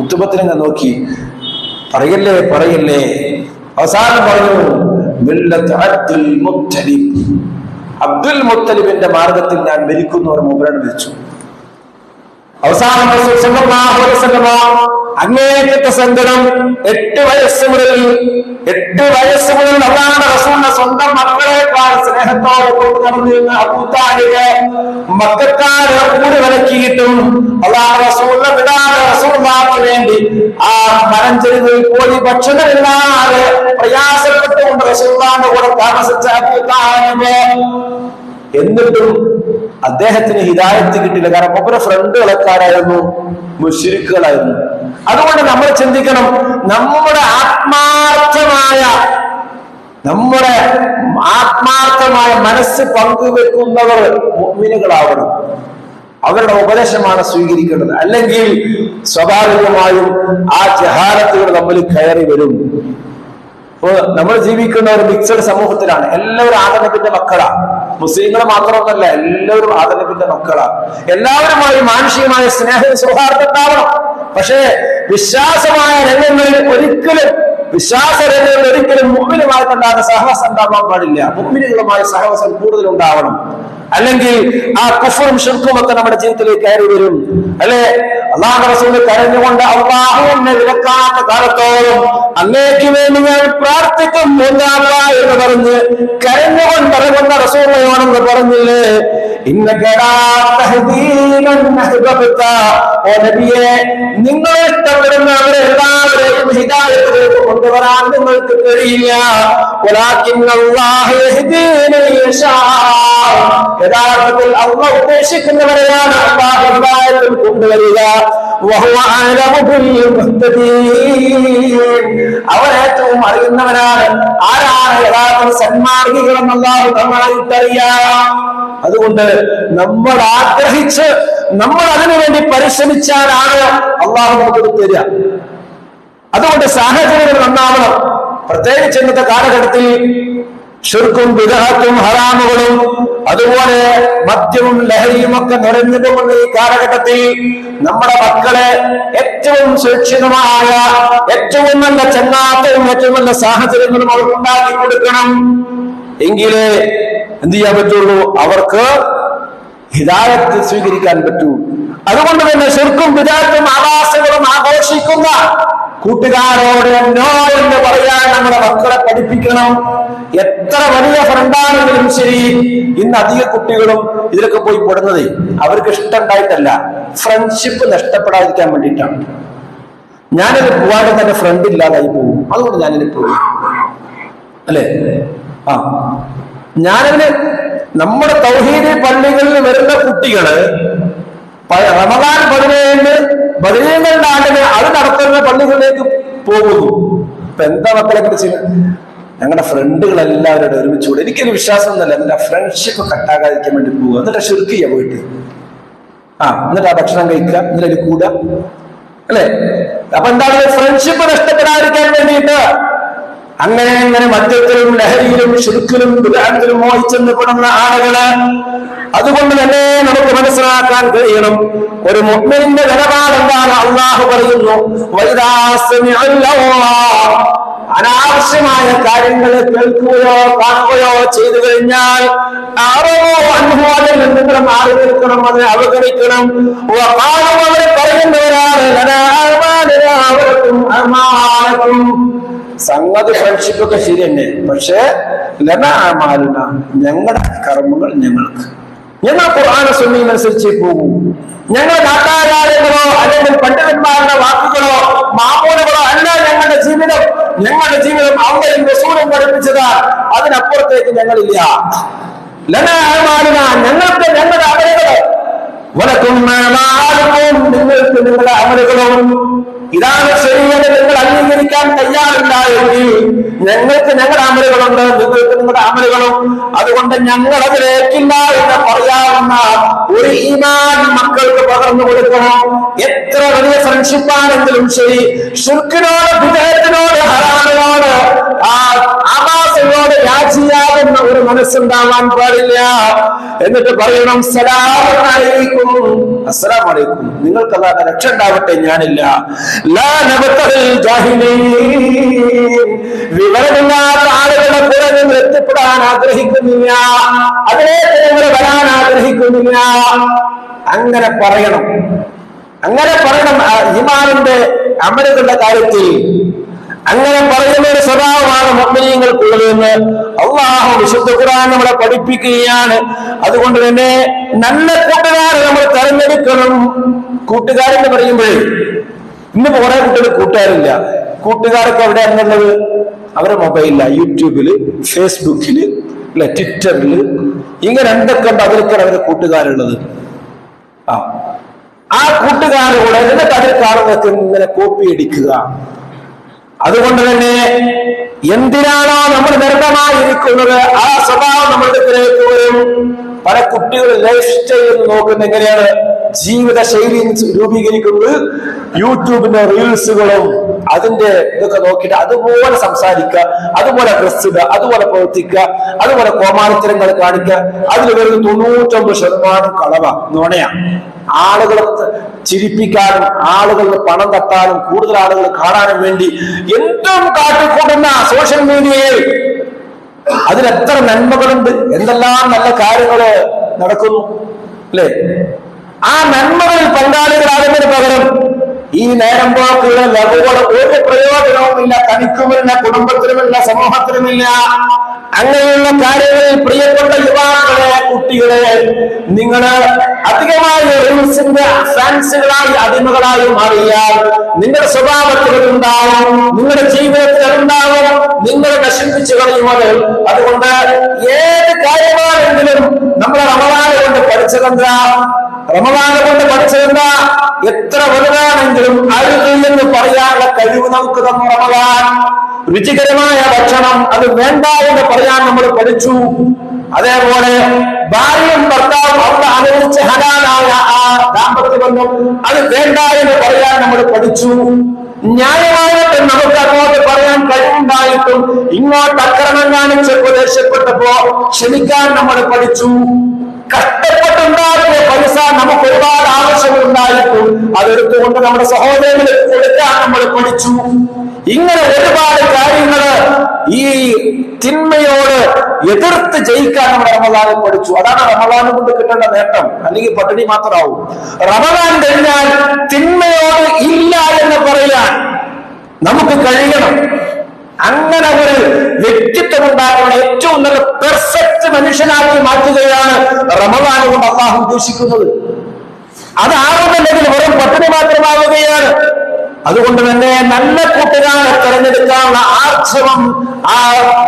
ഉത്ബത്തിനെ നോക്കി, പറയല്ലേ. അവസാനം പറഞ്ഞു, അബ്ദുൽ മുത്തലിബിന്റെ മാർഗത്തിൽ ഞാൻ മരിക്കുന്നു എന്ന് മൂപ്പരാണ് വിളിച്ചു. അവസാനം അങ്ങേറ്റത്തെ സങ്കടം 8 വയസ്സ് മുതൽ അല്ലാഹുവിന്റെ റസൂലിന്റെ സ്വന്തം മക്കളെക്കാൾ സ്നേഹത്തോടെ കൊണ്ട് നടന്നിരുന്ന അബൂതാലിബ് മക്കക്കാരെ കൂടി വിലക്കിയിട്ടും അല്ലാഹുവിന്റെ റസൂലിനെ വിടാതെ റസൂലുള്ളാഹിക്ക് വേണ്ടി ആ മലഞ്ചെരിവിൽ പോയി ഭക്ഷണമില്ലാതെ പ്രയാസപ്പെട്ടുകൊണ്ട് റസൂലുള്ളാഹിന്റെ കൂടെ താമസിച്ച അബൂതാലിബ്, എന്നിട്ടും അദ്ദേഹത്തിന് ഹിദായത്ത് കിട്ടില്ല. കാരണം മൂപ്പരെ ഫ്രണ്ടുകളൊക്കാരായിരുന്നു, മുശ്രിക്കുകളായിരുന്നു. അതുകൊണ്ട് നമ്മൾ ചിന്തിക്കണം, നമ്മുടെ ആത്മാർത്ഥമായ മനസ്സ് പങ്കുവെക്കുന്നവർ മുഅ്മിനുകളാവണം. അവരുടെ ഉപദേശമാണ് സ്വീകരിക്കേണ്ടത്. അല്ലെങ്കിൽ സ്വാഭാവികമായും ആ ജഹാലത്തുകൾ നമ്മൾ കയറി വരും. നമ്മൾ ജീവിക്കുന്ന ഒരു മിക്സഡ് സമൂഹത്തിലാണ്. എല്ലാവരും ആദനബിന്റെ മക്കളാണ്. മുസ്ലിങ്ങൾ മാത്രമൊന്നല്ല, എല്ലാവരും ആദനബിന്റെ മക്കളാണ്. എല്ലാവരുമായി മാനുഷികമായ സ്നേഹം സൗഹാർദ്ദം ഉണ്ടാവണം. പക്ഷേ വിശ്വാസമായ രംഗങ്ങളിൽ ഒരിക്കലും മുഅ്മിനുമായിട്ടുണ്ടാകുന്ന സഹവാസം ഉണ്ടാവാൻ പാടില്ല. മുഅ്മിനുകളുമായ സഹവാസം കൂടുതൽ ഉണ്ടാവണം. അല്ലെങ്കിൽ ആ കുഫറും ശിർക്കും ഒക്കെ നമ്മുടെ ജീവിതത്തിലേക്ക് കയറി വരും. അല്ലെ? അല്ലാഹുവിന്റെ റസൂൽ കരഞ്ഞുകൊണ്ട് അല്ലാഹു എന്നെ വിലക്കാത്ത കാലത്തോളം അങ്ങേക്ക് വേണ്ടി ഞാൻ പ്രാർത്ഥിക്കും എന്ന് പറഞ്ഞ് കരഞ്ഞുകൊണ്ട് ഇറങ്ങുന്ന റസൂലാണെന്ന് പറഞ്ഞില്ലേ? ഓ നബിയെ, നിങ്ങൾ ഇഷ്ടപ്പെടുന്ന അവരെ എല്ലാവരെയും ഹിദായത്തിലേക്ക് കൊണ്ടുവരാൻ നിങ്ങൾക്ക് കഴിയില്ല. യഥാർത്ഥത്തിൽ അല്ലാഹു ഉദ്ദേശിക്കുന്നവരെയാണ് അല്ലാഹു ഹിദായത്തിൽ കൊണ്ടുവരിക. അവൻ ഏറ്റവും അറിയുന്നവനാണ് ആരാണ് യഥാർത്ഥ സന്മാർഗികളെന്ന് അല്ലാഹു നന്നായിട്ടറിയാം. അതുകൊണ്ട് നമ്മൾ ആഗ്രഹിച്ച് നമ്മൾ അതിനുവേണ്ടി പരിശ്രമിച്ചാലാണ് അള്ളാഹു നമുക്ക് തരിക. അതുകൊണ്ട് സാഹചര്യങ്ങൾ നന്നാവണം. പ്രത്യേകിച്ച് ഇന്നത്തെ കാലഘട്ടത്തിൽ ശിർക്കും ബിദ്അത്തും ഹറാമുകളും അതുപോലെ മദ്യവും ലഹരിയും ഒക്കെ നിറഞ്ഞു പോകുന്ന ഈ കാലഘട്ടത്തിൽ നമ്മുടെ മക്കളെ ഏറ്റവും സുരക്ഷിതമായ ഏറ്റവും നല്ല ചങ്ങാത്തവും ഏറ്റവും നല്ല സാഹചര്യങ്ങളും അവർക്ക് ഉണ്ടാക്കി കൊടുക്കണം. എങ്കിലേ എന്ത് ചെയ്യാൻ പറ്റുള്ളൂ, അവർക്ക് ഹിദായത്ത് സ്വീകരിക്കാൻ പറ്റൂ. അതുകൊണ്ട് തന്നെ ശിർക്കും ബിദ്അത്തും ആവാസങ്ങളും ആഘോഷിക്കുന്ന കൂട്ടുകാരോട് നോ എന്ന് പറയാൻ നമ്മുടെ മക്കളെ പഠിപ്പിക്കണം. എത്ര വലിയ ഫ്രണ്ടാണെങ്കിലും ശരി, ഇന്ന് അധിക കുട്ടികളും ഇതിലൊക്കെ പോയി പെടുന്നത് അവർക്ക് ഇഷ്ടമുണ്ടായിട്ടല്ല, ഫ്രണ്ട്ഷിപ്പ് നഷ്ടപ്പെടാതിരിക്കാൻ വേണ്ടിയിട്ടാണ്. ഞാനിത് പോവാണ്ട് തന്നെ ഫ്രണ്ട് ഇല്ലാതായി പോകും, അതുകൊണ്ട് ഞാനിത് പോകും അല്ലേ. ഞാനതിന് നമ്മുടെ തൗഹീദി പള്ളികളിൽ വരുന്ന കുട്ടികള് റമദാൻ 17 ആണ്ടിന് അത് നടത്തുന്ന പള്ളികളിലേക്ക് പോകുന്നു. ഇപ്പൊ എന്താ മക്കളെ കുറിച്ച് ഞങ്ങളുടെ ഫ്രണ്ടുകളെല്ലാവരും ഒരുമിച്ചുകൂടെ. എനിക്കൊരു വിശ്വാസം ഒന്നല്ല, എന്നിട്ട് ഫ്രണ്ട്ഷിപ്പ് കട്ടാകാതിരിക്കാൻ വേണ്ടി പോവുക, എന്നിട്ട് ശിർക്ക് ചെയ്യാൻ പോയിട്ട് എന്നിട്ട് ആ ഭക്ഷണം കഴിക്കുക, എന്നിട്ട് അതിൽ കൂടുക അല്ലെ. അപ്പൊ എന്താണ്, ഫ്രണ്ട്ഷിപ്പ് നഷ്ടപ്പെടാതിരിക്കാൻ വേണ്ടിയിട്ട് അങ്ങനെ മദ്യത്തിലും ലഹരിയിലും ശിർക്കിലും ബിദ്അത്തിലും മോഹിച്ചെന്നപ്പെടുന്ന ആളുകള്. അതുകൊണ്ട് തന്നെ നമുക്ക് മനസ്സിലാക്കാൻ കഴിയണം, ഒരു മുഅ്മിനിന്റെ നിലപാട് എന്താണ്. അല്ലാഹു പറയുന്നു, വഇദാ സമിഅല്ലാഹ്, അനാവശ്യമായ കാര്യങ്ങൾ കേൾക്കുകയോ കാണുകയോ ചെയ്തു കഴിഞ്ഞാൽ അതിൽ നിങ്ങൾ മാറി നിൽക്കണം, അതിനെ അവഗണിക്കണം. അവരെ പറയുന്നവരാണ് സംഗതി ഫ്രണ്ട്ഷിപ്പ് ഒക്കെ ശരി തന്നെ, പക്ഷേ ലനാമാലുന, ഞങ്ങളുടെ കർമ്മങ്ങൾ ഞങ്ങൾ ഖുർആൻ സുന്നയും അനുസരിച്ച് പോകും. ഞങ്ങൾ നാട്ടാചാര്യങ്ങളോ അല്ലെങ്കിൽ പണ്ഡിതന്മാരുടെ വാക്കുകളോ മാമൂലുകളോ അല്ല ഞങ്ങളുടെ ജീവിതം. ഞങ്ങളുടെ ജീവിതം അള്ളയും റസൂലും പഠിപ്പിച്ചതാണ്, അതിനപ്പുറത്തേക്ക് ഞങ്ങളില്ല. ലനാമാലുന, ഞങ്ങൾക്ക് ഞങ്ങളുടെ അമലുകള്, വലക്കും നിങ്ങൾക്ക് നിങ്ങളുടെ അമലുകളും. ഇതാണ് ശരിയെന്ന് നിങ്ങൾ അംഗീകരിക്കാൻ തയ്യാറില്ല എങ്കിൽ ഞങ്ങൾക്ക് ഞങ്ങളുടെ അമലുകളുണ്ട്, നിങ്ങൾക്ക് നിങ്ങളുടെ അമലുകളും. അതുകൊണ്ട് ഞങ്ങൾ അതിലേക്കില്ല എന്ന് പറയാവുന്ന ഒരു ഈമാൻ മക്കൾക്ക് പകർന്നു കൊടുക്കണം. എത്ര വലിയ ഫ്രണ്ട്ഷിപ്പാണെങ്കിലും ശരി, ശിർക്കിനോട് ബിദ്അത്തിനോട് ഹറാമിനോട് ആവാസങ്ങളോട് രാജിയാകുന്ന ഒരു മനസ്സുണ്ടാവാൻ പാടില്ല. എന്നിട്ട് പറയണം അസ്സലാമു അലൈക്കും, അസ്സലാമു അലൈക്കും, നിങ്ങൾക്ക് അല്ലാതെ രക്ഷ ഉണ്ടാവട്ടെ, ഞാനില്ല. വിവരമില്ലാത്ത ആളുകളുടെ കൂടെ നിങ്ങൾ എത്തിപ്പെടാൻ ആഗ്രഹിക്കുന്നില്ല, അതിലേക്ക് നിങ്ങൾ വരാൻ ആഗ്രഹിക്കുന്നില്ല. അങ്ങനെ പറയണം. ഈമാനിന്റെ അമലുകളുടെ കാര്യത്തിൽ അങ്ങനെ പറയുന്ന ഒരു സ്വഭാവമാണ് മുഅ്മിനീങ്ങൾക്കുള്ളതെന്ന് അല്ലാഹു വിശുദ്ധ ഖുർആൻ നമ്മളെ പഠിപ്പിക്കുകയാണ്. അതുകൊണ്ട് തന്നെ നല്ല കൂട്ടുകാരെ നമ്മൾ തെരഞ്ഞെടുക്കണം. കൂട്ടുകാരെന്ന് പറയുമ്പോഴേ ഇന്ന് കുറെ കുട്ടികൾ കൂട്ടുകാരില്ല. കൂട്ടുകാരൊക്കെ എവിടെയാണുള്ളത്? അവരുടെ മൊബൈലില്ല, യൂട്യൂബില്, ഫേസ്ബുക്കില്, അല്ലെ, ട്വിറ്ററില്, ഇങ്ങനെ എന്തൊക്കെ ഉണ്ട്, അതിലൊക്കെയാണ് അവരുടെ കൂട്ടുകാരുള്ളത്. ആ കൂട്ടുകാരോട് എന്നിട്ട് അതിൽ കാണുന്നതൊക്കെ ഇങ്ങനെ കോപ്പി അടിക്കുക. അതുകൊണ്ട് തന്നെ എന്തിനാണോ നമ്മൾ നിർബന്ധമായിരിക്കുന്നത് ആ സ്വഭാവം നമ്മളുടെ ഇതിലേക്ക് വരും. പല കുട്ടികളും ലൈഫ് സ്റ്റൈൽ നോക്കുന്ന എങ്ങനെയാണ് ജീവിത ശൈലി രൂപീകരിക്കുന്നത്, യൂട്യൂബിന്റെ റീൽസുകളും അതിന്റെ ഇതൊക്കെ നോക്കിയിട്ട് അതുപോലെ സംസാരിക്കുക, അതുപോലെ ഡ്രസ് ഇടുക, അതുപോലെ പ്രവർത്തിക്കുക, അതുപോലെ കോമാളിത്തരങ്ങൾ കാണിക്കുക. അതിൽ വരുന്ന 99% കളവ, നുണയാ. ആളുകളെ ചിരിപ്പിക്കാനും ആളുകളുടെ പണം തട്ടാനും കൂടുതൽ ആളുകൾ കാണാനും വേണ്ടി എന്തും കാട്ടിക്കൂട്ടുന്ന സോഷ്യൽ മീഡിയയിൽ അതിലെത്ര നന്മകളുണ്ട്, എന്തെല്ലാം നല്ല കാര്യങ്ങള് നടക്കുന്നു അല്ലെ. ആ നന്മകളിൽ പങ്കാളികളാകുന്നതിന് പകരം ഈ നേരം പോക്കുള്ള ലഘുകൾ ഒരു പ്രയോജനവുമില്ല, തനിക്കുമില്ല, കുടുംബത്തിനുമില്ല, സമൂഹത്തിനുമില്ല. അങ്ങനെയുള്ള കാര്യങ്ങളിൽ പ്രിയപ്പെട്ട യുവാക്കളെ, കുട്ടികളെ, നിങ്ങള് അധികമായി റീൽസിന്റെ ഫാൻസുകളായി, അടിമകളായി മാറിയാൽ നിങ്ങളുടെ സ്വഭാവത്തിൽ ഉണ്ടാവും, നിങ്ങളുടെ ജീവിതത്തിൽ ഉണ്ടാവും, നിങ്ങൾ നശിപ്പിച്ചു കളയുന്നത്. അതുകൊണ്ട് ഏത് കാര്യമാണെങ്കിലും നമ്മൾ റമദാൻ കൊണ്ട് പഠിച്ചതെന്താ? എത്ര വലുതാണെങ്കിലും അരുത് എന്ന് പറയാനുള്ള കഴിവ് നമുക്ക് തന്നു റമദാൻ. രുചികരമായ ഭക്ഷണം അത് വേണ്ട എന്ന് പറയാൻ നമ്മൾ പഠിച്ചു. അതേപോലെ ഭാര്യയും ഭർത്താവും അവിടെ അനുവദിച്ച ഹലാലായ ആ ദാമ്പത്യ ബന്ധം അത് വേണ്ട എന്ന് പറയാൻ നമ്മൾ പഠിച്ചു. ന്യായമായിട്ട് നമുക്ക് അങ്ങോട്ട് പറയാൻ കഴിവുണ്ടായിട്ടും ഇങ്ങോട്ട് അക്രമം കാണിച്ചപ്പോ ദേഷ്യപ്പെട്ടപ്പോ ക്ഷമിക്കാൻ നമ്മൾ പഠിച്ചു. കഷ്ടപ്പെട്ടുണ്ടാക്കിയ പൈസ നമുക്ക് ഒരുപാട് ആവശ്യമുണ്ടായിട്ടും അതെടുത്തുകൊണ്ട് നമ്മുടെ സഹോദരങ്ങൾക്ക് കൊടുക്കാൻ നമ്മൾ പഠിച്ചു. ഇങ്ങനെ ഒരുപാട് കാര്യങ്ങള് ഈ തിന്മയോട് എതിർത്ത് ജയിക്കാൻ നമ്മൾ റമദാനിൽ പഠിച്ചു. അതാണ് റമദാൻ കൊണ്ട് കിട്ടേണ്ട നേട്ടം. അല്ലെങ്കിൽ പട്ടിണി മാത്രമാവും. റമദാൻ കഴിഞ്ഞാൽ തിന്മയോട് ഇല്ല എന്ന് പറയാൻ നമുക്ക് കഴിയണം. അങ്ങനെ ഒരു വ്യക്തിത്വം ഉണ്ടാക്കുന്ന ഏറ്റവും നല്ല പെർഫെക്റ്റ് മനുഷ്യനാക്കി മാറ്റുകയാണ് റമദാൻ കൊണ്ട് അല്ലാഹു ഉദ്ദേശിക്കുന്നത്. അതാകുന്നില്ലെങ്കിൽ വെറും പട്ടിണി മാത്രമാവുകയാണ്. അതുകൊണ്ട് തന്നെ നല്ല കൂട്ടുകാരെ തെരഞ്ഞെടുക്കാനുള്ള ആർജവം, ആ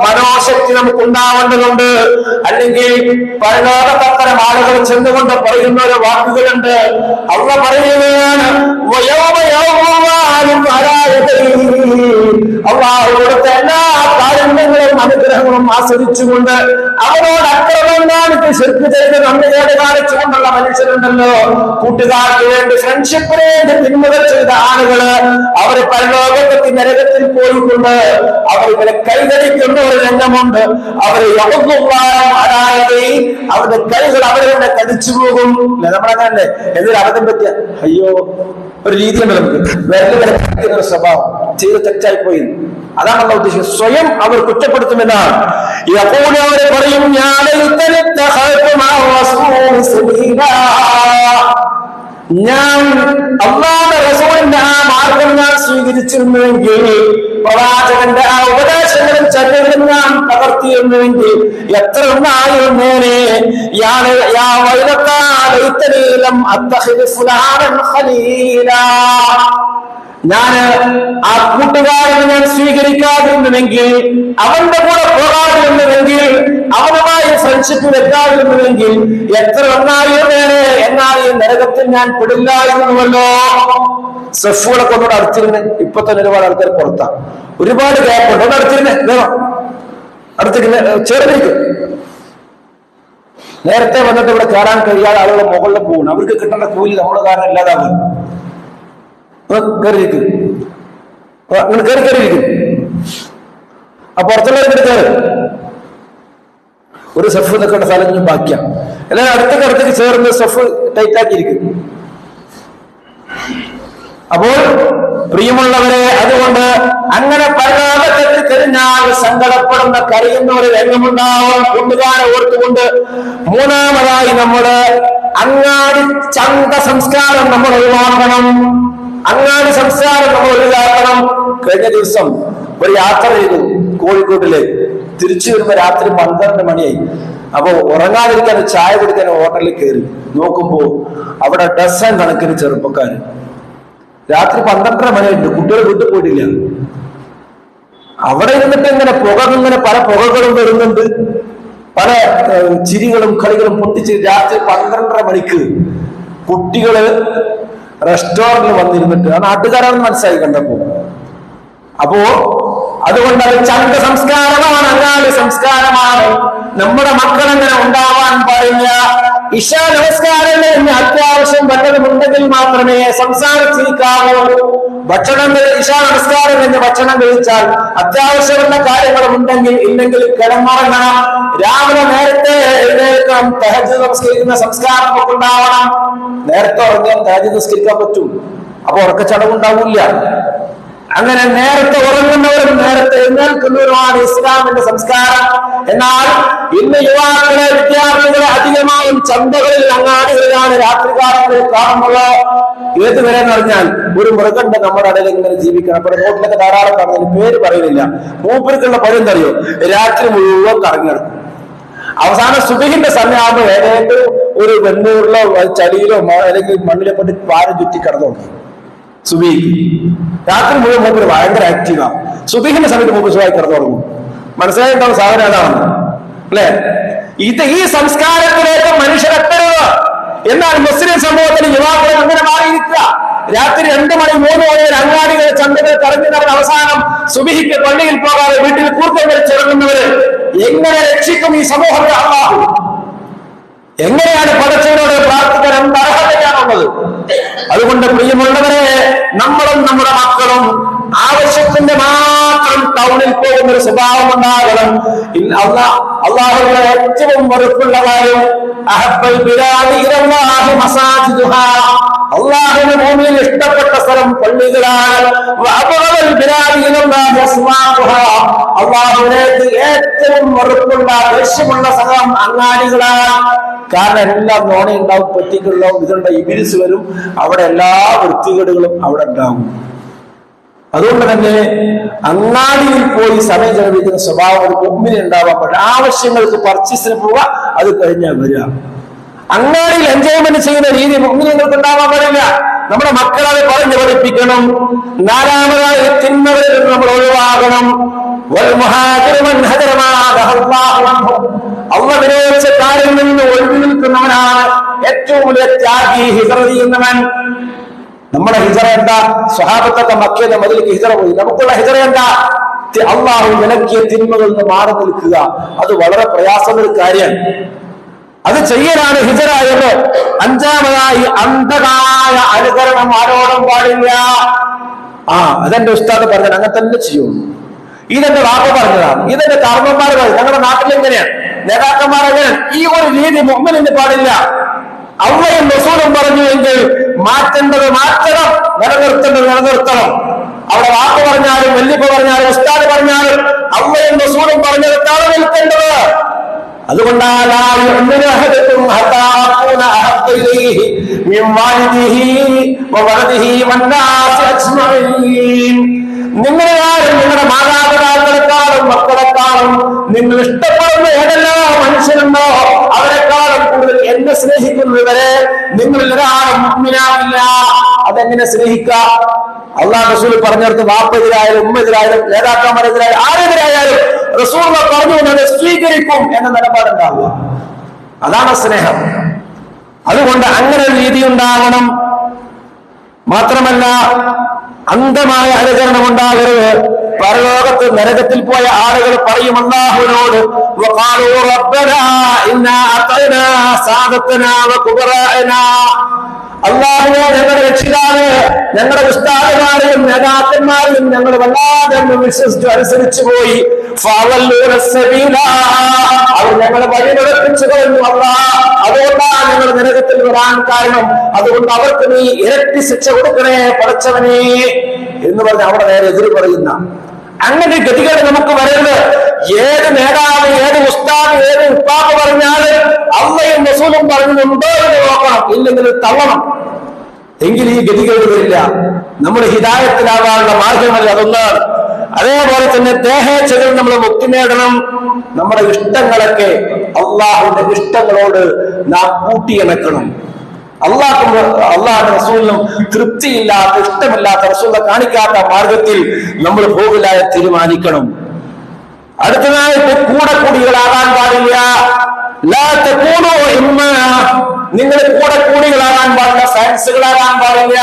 മനോശക്തി നമുക്ക് ഉണ്ടാവേണ്ടതുണ്ട്. അല്ലെങ്കിൽ പരലോകത്തരം ആളുകൾ ചെന്നുകൊണ്ട് പറയുന്ന ഒരു വാക്കുകളുണ്ട്. അള്ളാഹു പറയുകയാണ്, അള്ളാഹുവിടുത്തെ എല്ലാ കാരുണ്യങ്ങളും അനുഗ്രഹങ്ങളും ആസ്വദിച്ചുകൊണ്ട് അവരോട് അക്രമം കാണിച്ച് ശിർക്ക് ചെയ്ത് നന്ദികേട് കാണിച്ചുകൊണ്ടുള്ള മനുഷ്യരുണ്ടല്ലോ, കൂട്ടുകാർക്ക് വേണ്ടി ഫ്രണ്ട്ഷിപ്പിന് വേണ്ടി തിന്മകൾ ചെയ്ത ആളുകള് അവര് പരലോകത്തിൽ നരകത്തിൽ പോയിക്കൊണ്ട് അവരിങ്ങനെ കൈകടിക്കുന്ന ഒരു രംഗമുണ്ട്. അവര് അതായത് അവരുടെ കൈകൾ അവരെ കടിച്ചു പോകും. നമ്മളങ്ങനെ എന്തൊരു അബദ്ധം പറ്റിയ അയ്യോ ഒരു രീതിയുണ്ട് നമുക്ക് വിരലുകളെ ഒരു സ്വഭാവം ചെയ്ത് തെറ്റായി പോയി. അതാണ് നമ്മൾ ഉദ്ദേശിക്കുന്നത്. സ്വയം അവർ കുറ്റപ്പെടുത്തുമെന്നാണ്. അവര് പറയും, ഞാൻ അല്ലാഹുവിന്റെ റസൂലിന്റെ ആ മാർഗം ഞാൻ സ്വീകരിച്ചിരുന്നുവെങ്കിൽ, പ്രവാചകന്റെ ആ ഉപദേശങ്ങളും ചര്യകളും ഞാൻ പകർത്തിയിരുന്നുവെങ്കിൽ എത്ര ഒന്നായിരുന്നേനെ. ഞാന് ആ കൂട്ടുകാരനെ ഞാൻ സ്വീകരിക്കാതിരുന്നുവെങ്കിൽ, അവന്റെ കൂടെ പോകാതിരുന്നുവെങ്കിൽ, അവനുമായി ഫ്രണ്ട്ഷിപ്പ് വെക്കാതിരുന്നുവെങ്കിൽ എത്ര ഒന്നായിരുന്നേനെ. എന്നാൽ ഈ നരകത്തിൽ ഞാൻ പെടില്ലായിരുന്നുവല്ലോ. സഫുകളൊക്കെ ഒന്നോട് അടുത്തിരുന്ന്. ഇപ്പൊ തന്നെ ഒരുപാട് ആൾക്കാർ പുറത്താണ്, ഒരുപാട് ഗ്യാപ്പുണ്ട്. ഒന്ന് അടുത്തിരുന്നേ, വേണം അടുത്തിരുന്ന് ചേർന്നിരിക്കും. നേരത്തെ വന്നിട്ട് ഇവിടെ കയറാൻ കഴിയാതെ ആളുകൾ മുകളിൽ പോകുന്നു. അവർക്ക് കിട്ടേണ്ട കൂലി നമ്മുടെ കാരണം ഇല്ലാതാകും. കയറിയിരിക്കും, അങ്ങനെ കയറിയിരിക്കും. അപ്പൊ പുറത്തുള്ളവർക്ക് കയറി ഒരു സഫ് നിൽക്കേണ്ട സ്ഥലം ബാക്കിയാണ്. എല്ലാവരും അടുത്തേക്ക് ചേർന്ന് സഫ് ടൈറ്റാക്കിയിരിക്കും. അപ്പോൾ പ്രിയമുള്ളവരെ, അതുകൊണ്ട് അങ്ങനെ പരലോകത്തെത്തി കഴിഞ്ഞാൽ സങ്കടപ്പെടുന്ന കരയുന്ന ഒരു രംഗമുണ്ടാവും കൂട്ടുകാരെ ഓർത്തുകൊണ്ട്. മൂന്നാമതായി നമ്മുടെ അങ്ങാടി ചന്ത സംസ്കാരം നമ്മൾ ഒഴിവാക്കണം. അങ്ങാടി സംസ്കാരം നമ്മൾ ഒഴിവാക്കണം. കഴിഞ്ഞ ദിവസം ഒരു യാത്ര ചെയ്തു കോഴിക്കോട്ടിലേക്ക്. തിരിച്ചു വരുമ്പോ രാത്രി 12 മണിയായി. അപ്പൊ ഉറങ്ങാതിരിക്കാൻ ചായ കുടിക്കാൻ ഹോട്ടലിൽ കയറി നോക്കുമ്പോ അവിടെ ഡസൻ കണക്കിന് ചെറുപ്പക്കാര്. രാത്രി 12:30 മണിയായിട്ട് കുട്ടികൾ വീട്ടിൽ പോയിട്ടില്ല. അവിടെ ഇരുന്നിട്ട് ഇങ്ങനെ പല പുകകളും വരുന്നുണ്ട്, പല ചിരികളും കളികളും പൊട്ടിച്ച് രാത്രി 12:30 മണിക്ക് കുട്ടികള് റെസ്റ്റോറന്റിൽ വന്നിരുന്നിട്ട് ആ നാട്ടുകാരാണെന്ന് മനസ്സിലായി കണ്ടപ്പോ. അപ്പോ അതുകൊണ്ട് അത് ചന്ത സംസ്കാരമാണ്, അങ്ങാടി സംസ്കാരമാണ്. നമ്മുടെ മക്കളെങ്ങനെ ഉണ്ടാവാൻ പാടില്ല. ഇശാ നമസ്കാരം കഴിഞ്ഞ് അത്യാവശ്യം വല്ലതുമുണ്ടെങ്കിൽ മാത്രമേ സംസാരിച്ചിരിക്കാവൂ. ഭക്ഷണം ഇശാ നമസ്കാരം കഴിഞ്ഞ് ഭക്ഷണം കഴിച്ചാൽ അത്യാവശ്യമുള്ള കാര്യങ്ങളും ഉണ്ടെങ്കിൽ, ഇല്ലെങ്കിൽ കിടന്നുറങ്ങണം. രാവിലെ നേരത്തെ എഴുന്നേൽക്കണം. തഹജ്ജുദ് നമസ്കരിക്കുന്ന സംസ്കാരം ഒക്കെ ഉണ്ടാവണം. നേരത്തെ ഉറങ്ങിയാൽ തഹജ്ജുദ് നമസ്കരിക്കാൻ പറ്റും. അപ്പൊ ഉറക്കച്ചടവുണ്ടാവില്ല. അങ്ങനെ നേരത്തെ ഉറങ്ങുന്നവരും നേരത്തെ എഴുന്നേൽക്കുന്നവരുമാണ് ഇസ്ലാമിന്റെ സംസ്കാരം. എന്നാൽ ഇന്ന് യുവാക്കളെ, വിദ്യാർത്ഥികളെ അധികമായും ചന്തകളിൽ, അങ്ങാടികളിലാണ് രാത്രികാലങ്ങളിൽ കാണുന്നത്. ഏതുവരെ എന്ന് പറഞ്ഞാൽ ഒരു മൃഗന്റെ നമ്മുടെ ഇടയിൽ ഇങ്ങനെ ജീവിക്കണം. അപ്പൊ റോഡിലൊക്കെ ധാരാളം കാണുന്നതിന് പേര് പറയുന്നില്ല. മൂപ്പർക്കുള്ള പഴം തറിയോ, രാത്രി മുഴുവൻ കറങ്ങിയെടുക്കും. അവസാനം സുബഹിന്റെ സമയമാകുമ്പോൾ ഏതെങ്കിലും ഒരു വെണ്ണൂറിലോ ചളിയിലോ അല്ലെങ്കിൽ മണ്ണിലെ കൊണ്ട് പാരം ചുറ്റി കിടന്നുണ്ട്. സുബി രാത്രി മുഴുവൻ മൂപ്പര് ഭയങ്കര ആക്റ്റീവാണ്. സുബഹിന്റെ സമയത്ത് മൂപ്പര് സുഖമായി കിടന്നു തുടങ്ങും. മനസ്സിലായിട്ടുള്ള സാധനം ഏതാണ് അല്ലെ? ഈ സംസ്കാരത്തിലേക്ക് മനുഷ്യരെത്തരുത്. എന്നാൽ മുസ്ലിം സമൂഹത്തിന് യുവാക്കളെ അങ്ങനെ മാറിയിരിക്കുക. രാത്രി 2 മണി 3 മണി വരെ അങ്ങാടികൾ, ചന്തകൾ കറങ്ങി നടന്ന അവസാനം സുബഹിക്ക് പള്ളിയിൽ പോകാതെ വീട്ടിൽ കൂർക്കം വലിച്ചിറങ്ങുന്നവര് എങ്ങനെ രക്ഷിക്കും ഈ സമൂഹത്തെ അല്ലാഹു? എങ്ങനെയാണ് പടച്ചവനോട് പ്രാർത്ഥിക്കാൻ എന്ത് അർഹതയാണുള്ളത്? അതുകൊണ്ട് പ്രിയമുള്ളവരെ, നമ്മളും നമ്മുടെ മക്കളും ആവശ്യത്തിന്റെ മാത്രം ടൗണിൽ പോകുന്ന ഒരു സ്വഭാവം ഉണ്ടാകണം. അള്ളാഹുവിന്റെ ഏറ്റവും വെറുപ്പുള്ള കാര്യം അള്ളാഹുവിന്റെ ഭൂമിയിൽ ഇഷ്ടപ്പെട്ട സ്ഥലം പള്ളികളാണ്. അള്ളാഹുവിനേക്ക് ഏറ്റവും വെറുപ്പുള്ള ദേഷ്യമുള്ള സ്ഥലം അങ്ങാടികളാണ്. കാരണം എല്ലാം നോണയുണ്ടാവും, പറ്റികളുണ്ടാവും, ഇതുണ്ട്, ഇബിരിസ് വരും. അവിടെ എല്ലാ വൃത്തികേടുകളും അവിടെ ഉണ്ടാകും. അതുകൊണ്ട് തന്നെ അങ്ങാടിയിൽ പോയി സമയം ചെലവഴിക്കുന്ന സ്വഭാവം ഒരു മുഅ്മിന് ഉണ്ടാവാൻ പാടില്ല. ആവശ്യങ്ങൾക്ക് പർച്ചേസിന് പോവുക, അത് കഴിഞ്ഞാൽ വരിക. അങ്ങാടിയിൽ എൻജോയ്മെന്റ് ചെയ്യുന്ന രീതി മുഅ്മിനീങ്ങൾക്ക് ഉണ്ടാവാൻ പാടില്ല. നമ്മുടെ മക്കളെ പറഞ്ഞു പഠിപ്പിക്കണം. 4-മതായി തിന്മകളിൽ നിന്ന് നമ്മൾ ഒഴിവാകണം. അള്ളാഹു വിരോധിച്ച കാര്യം നിന്ന് ഒഴിഞ്ഞു നിൽക്കുന്നവനാണ് ഏറ്റവും വലിയ ത്യാഗി, ഹിജ്റ ചെയ്യുന്നവൻ. നമ്മുടെ ഹിജ്റ എന്താ? സ്വഹാബത്തൊക്കെ മക്കയിലെ മദീനയ്ക്ക് ഹിജ്റ പോയി. നമുക്കുള്ള ഹിജ്റ എന്താ? അള്ളാഹു വിലക്കിയ തിന്മകളിൽ നിന്ന് മാറി നിൽക്കുക. അത് വളരെ പ്രയാസമുള്ള കാര്യമാണ്. അത് ചെയ്യലാണ് ഹിജ്റ എന്ന്. 5-മതായി അന്ധകായ അനുകരണം ആരോടും പാടില്ല. അതെന്റെ ഉസ്താദ് പറഞ്ഞാൽ അങ്ങനെ തന്നെ ചെയ്യുള്ളൂ. ഇതെന്റെ വാപ്പ പറഞ്ഞതാണ്, ഇതെന്റെ കാരണന്മാർ പറഞ്ഞു. ഞങ്ങളുടെ നാട്ടിൽ എങ്ങനെയാണ്, നേതാക്കന്മാർ എങ്ങനെയാണ്? ഈ ഒരു രീതി മുഅ്മിനിന് പാടില്ല. അള്ളയും റസൂലും പറഞ്ഞു എങ്കിൽ മാറ്റേണ്ടത് മാറ്റണം, നിലനിർത്തേണ്ടത് നിലനിർത്തണം. അവിടെ വാപ്പ പറഞ്ഞാലും വല്യപ്പ പറഞ്ഞാലും ഉസ്താദ് പറഞ്ഞാലും അള്ളയും റസൂലും പറഞ്ഞെടുത്താണ് നിൽക്കേണ്ടത്. അതുകൊണ്ടാണ് നിങ്ങളെയാരും നിങ്ങളുടെ മാതാപിതാക്കളെക്കാളും മക്കളെക്കാളും നിങ്ങൾ ഇഷ്ടപ്പെടുന്ന ഏതെല്ലാം മനുഷ്യരുണ്ടോ അവരെക്കാളും കൂടുതൽ എന്നെ സ്നേഹിക്കുന്നവരെ നിങ്ങളിൽ ഒരാളും മുഅ്മിനാവില്ല. അതെങ്ങനെ സ്നേഹിക്കാം? അള്ളാഹു റസൂൽ പറഞ്ഞെടുത്ത് വാപ്പെതിരായാലും ഉമ്മെതിരായാലും നേതാക്കന്മാരെതിരായാലും ആരെതിരായാലും റസൂൽ പറഞ്ഞു അത് സ്വീകരിക്കും എന്ന നിലപാടുണ്ടാവുക. അതാണ് സ്നേഹം. അതുകൊണ്ട് അങ്ങനെ ഒരു രീതി ഉണ്ടാകണം. മാത്രമല്ല അന്ധമായ അനുകരണം ഉണ്ടാകരുത്. പരലോകത്ത് നരകത്തിൽ പോയ ആളുകൾ പറയും അല്ലാഹുവിനോട്, അല്ലാഹുവേ, ഞങ്ങളുടെ രക്ഷിതാവ് ഞങ്ങളുടെ ഉസ്താദുമാരെയും നേതാക്കന്മാരെയും ഞങ്ങൾ വല്ലാതെ വിശ്വസിച്ചു അനുസരിച്ചു പോയി. അവർ ഞങ്ങളെ വഴിനടപ്പിച്ചു കഴിഞ്ഞു അല്ലാഹ്. അതുകൊണ്ടാണ് ഞങ്ങൾ നരകത്തിൽ വരാൻ കാരണം. അതുകൊണ്ട് അവർക്ക് നീ ഇരട്ടി ശിക്ഷ കൊടുക്കണേ പടച്ചവനെ എന്ന് പറഞ്ഞ് അവിടെ നേരെ എതിര് പറയുന്ന അങ്ങനെ ഗതികൾ നമുക്ക് വരരുത്. ഏത് നേതാവ്, ഏത് ഉസ്താദ്, ഏത് ഉപ്പാപ്പ് പറഞ്ഞാല് അള്ളയും റസൂലും പറഞ്ഞുണ്ടോ എന്ന് നോക്കണം, ഇല്ലെങ്കിൽ തള്ളണം. എങ്കിൽ ഈ ഗതികേട് വരില്ല. നമ്മൾ ഹിദായത്തിലാവാനുള്ള മാർഗമല്ല അതൊന്നാണ്. അതേപോലെ തന്നെ ദേഹേച്ഛകൾ നമ്മൾ മുക്തി നേടണം. നമ്മുടെ ഇഷ്ടങ്ങളൊക്കെ അള്ളാഹുവിന്റെ ഇഷ്ടങ്ങളോട് നാം കൂട്ടിയിണക്കണം. അള്ളാഹുന്റെ റസൂലിനും തൃപ്തിയില്ലാത്ത, ഇഷ്ടമില്ലാത്ത, റസൂലിനെ കാണിക്കാത്ത മാർഗത്തിൽ നമ്മൾ പോകില്ലാതെ തീരുമാനിക്കണം. അടുത്തതായിട്ട് കൂടെ കൂടികളാകാൻ പാടില്ല. നിങ്ങൾ കൂടെ കൂടികളാകാൻ പാടില്ല, ഫാൻസുകളാകാൻ പാടില്ല.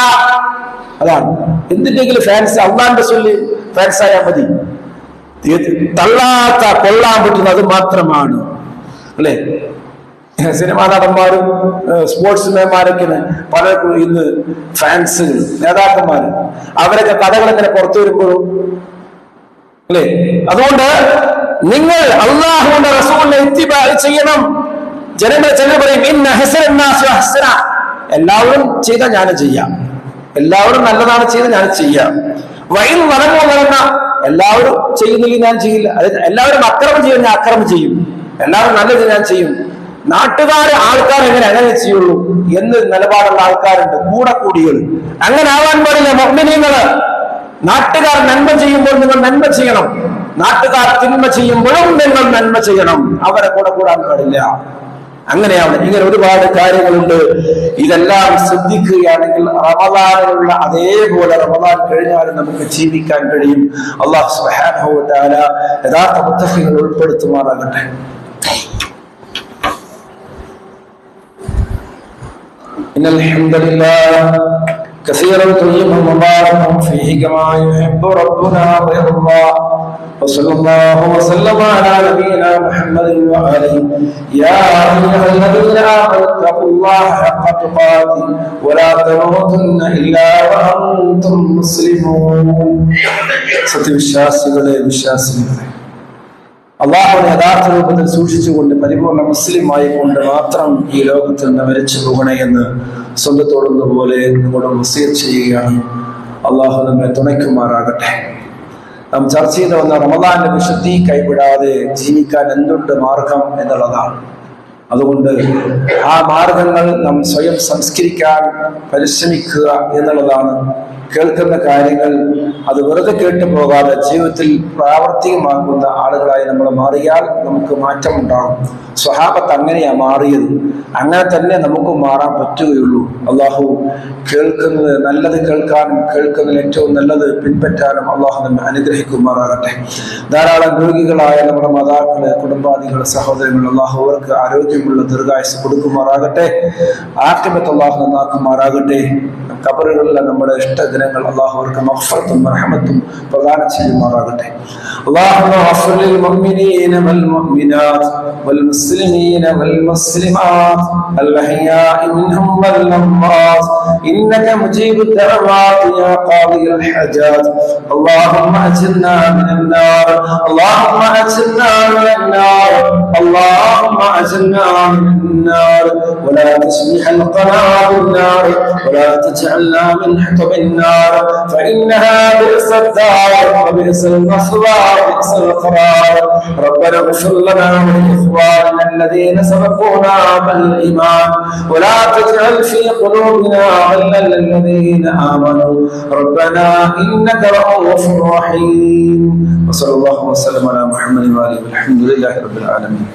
അതാണ് എന്തിന്റെങ്കിലും ഫാൻസ് അള്ളാന്റെ റസൂലിന് ഫാൻസ് ആയാൽ മതി. തള്ളാത്ത കൊള്ളാൻ പറ്റുന്നത് മാത്രമാണ് അല്ലെ? സിനിമാ നടന്മാരും സ്പോർട്സ്മാൻമാരൊക്കെ പലർക്കും ഇന്ന് ഫാൻസുകൾ, നേതാക്കന്മാര്, അവരൊക്കെ കഥകൾ ഇങ്ങനെ പുറത്തു വരുമ്പോഴും അല്ലെ? അതുകൊണ്ട് നിങ്ങൾ അള്ളാഹുവിന്റെ റസൂലിനെ ഇത്തിബാ ചെയ്യണം. ജനങ്ങൾ ചിലർ പറയും ഇന്ന ഹസനാസു ഹസന, എല്ലാവരും ചെയ്താൽ ഞാനും ചെയ്യാം, എല്ലാവരും നല്ലതാണ് ചെയ്ത് ഞാൻ ചെയ്യാം. വൈൻ നടന്ന എല്ലാവരും ചെയ്യുന്നില്ല ഞാൻ ചെയ്യില്ല, എല്ലാവരും അക്രമം ചെയ്യും ഞാൻ അക്രമം ചെയ്യും, എല്ലാവരും നല്ലത് ഞാൻ ചെയ്യും, ആൾക്കാർ അങ്ങനെ ചെയ്യുള്ളൂ എന്ന് നിലപാടുള്ള ആൾക്കാരുണ്ട്, കൂടെ കൂടികൾ. അങ്ങനെ ആവാൻ പാടില്ല. മുഅ്മിനീങ്ങള് നാട്ടുകാർ നന്മ ചെയ്യുമ്പോൾ നിങ്ങൾ നന്മ ചെയ്യണം, നാട്ടുകാർ തിന്മ ചെയ്യുമ്പോഴും നിങ്ങൾ നന്മ ചെയ്യണം, അവരെ കൂടെ കൂടാൻ പാടില്ല. അങ്ങനെയാണ്. ഇങ്ങനെ ഒരുപാട് കാര്യങ്ങളുണ്ട്. ഇതെല്ലാം ശ്രദ്ധിക്കുകയാണെങ്കിൽ റമദാനിലുള്ള അതേപോലെ റമദാൻ കഴിഞ്ഞാലും നമുക്ക് ജീവിക്കാൻ കഴിയും. അല്ലാഹു സുബ്ഹാനഹു വ തആല യഥാർത്ഥ മുത്തഖീങ്ങളിൽ ഉൾപ്പെടുത്തുമാറാകട്ടെ. ഇന്നൽ ഹംദലില്ലാഹ് كثيرا طيبا مباركا فيه كما يحب ربنا ويرضى وصلى الله وسلم على نبينا محمد وآله. يا أيها الذين آمنوا اتقوا الله حق تقاته ولا تموتن إلا وأنتم مسلمون. സത്യവിശ്വാസികളെ വിശ്വാസികളെ, അള്ളാഹുവിനെ യഥാർത്ഥ രൂപത്തിൽ സൂക്ഷിച്ചുകൊണ്ട് പരിപൂർണ മുസ്ലിമായി കൊണ്ട് മാത്രം ഈ ലോകത്തിൽ നിന്ന് മരിച്ചു പോകണേ എന്ന് സ്വന്തത്തോടുന്ന പോലെ നിങ്ങളോട് വസിയത്ത് ചെയ്യുകയാണ്. അള്ളാഹു നമ്മെ തുണയ്ക്കുമാറാകട്ടെ. നാം ചർച്ച ചെയ്ത് വന്ന റമദാന്റെ വിശുദ്ധി കൈവിടാതെ ജീവിക്കാൻ എന്തുണ്ട് മാർഗം എന്നുള്ളതാണ്. അതുകൊണ്ട് ആ മാർഗങ്ങൾ നാം സ്വയം സംസ്കരിക്കാൻ പരിശ്രമിക്കുക എന്നുള്ളതാണ്. കേൾക്കുന്ന കാര്യങ്ങൾ അത് വെറുതെ കേട്ടു പോകാതെ ജീവിതത്തിൽ പ്രാവർത്തികമാക്കുന്ന ആളുകളായി നമ്മൾ മാറിയാൽ നമുക്ക് മാറ്റമുണ്ടാകും. സ്വഹാബത്ത് അങ്ങനെയാ മാറിയത്, അങ്ങനെ തന്നെ നമുക്ക് മാറാൻ പറ്റുകയുള്ളൂ. അള്ളാഹു കേൾക്കുന്നത് നല്ലത് കേൾക്കാനും കേൾക്കുന്നതിൽ ഏറ്റവും നല്ലത് പിൻപറ്റാനും അള്ളാഹു നമ്മെ അനുഗ്രഹിക്കുമാറാകട്ടെ. ധാരാളം രോഗികളായ നമ്മുടെ മാതാക്കള്, കുടുംബാദികൾ, സഹോദരങ്ങൾ, അള്ളാഹു അവർക്ക് ആരോഗ്യമുള്ള ദീർഘായുസ്സ് കൊടുക്കുമാറാകട്ടെ. ആഖിബത്ത് അള്ളാഹു നന്നാക്കുമാറാകട്ടെ. ഖബറുകളിലെ നമ്മുടെ ഇഷ്ടദിനങ്ങൾ അള്ളാഹു അവർക്ക് മഗ്ഫിറത്തും റഹ്മത്തും പ്രദാനം ചെയ്യുമാറാകട്ടെ. اللهم اغفر للمؤمنين والمؤمنات والمسلمين والمسلمات الأحياء منهم والأموات إنك مجيب الدعوات يا قاضي الحاجات. اللهم أجرنا من النار، اللهم أجرنا من النار، اللهم أجرنا من النار، ولا تشبه حلقنا بالنار، ولا تجعلنا من حطب النار، فإنها بئس الدار وبئس المثوى وبئس القرار. ربنا اغفر لنا ولإخواننا الذين سبقونا بالإيمان ولا تجعل في قلوبنا غلا للذين آمنوا ربنا إنك رؤوف رحيم. وصلى الله وسلم على محمد وآله والحمد لله رب العالمين.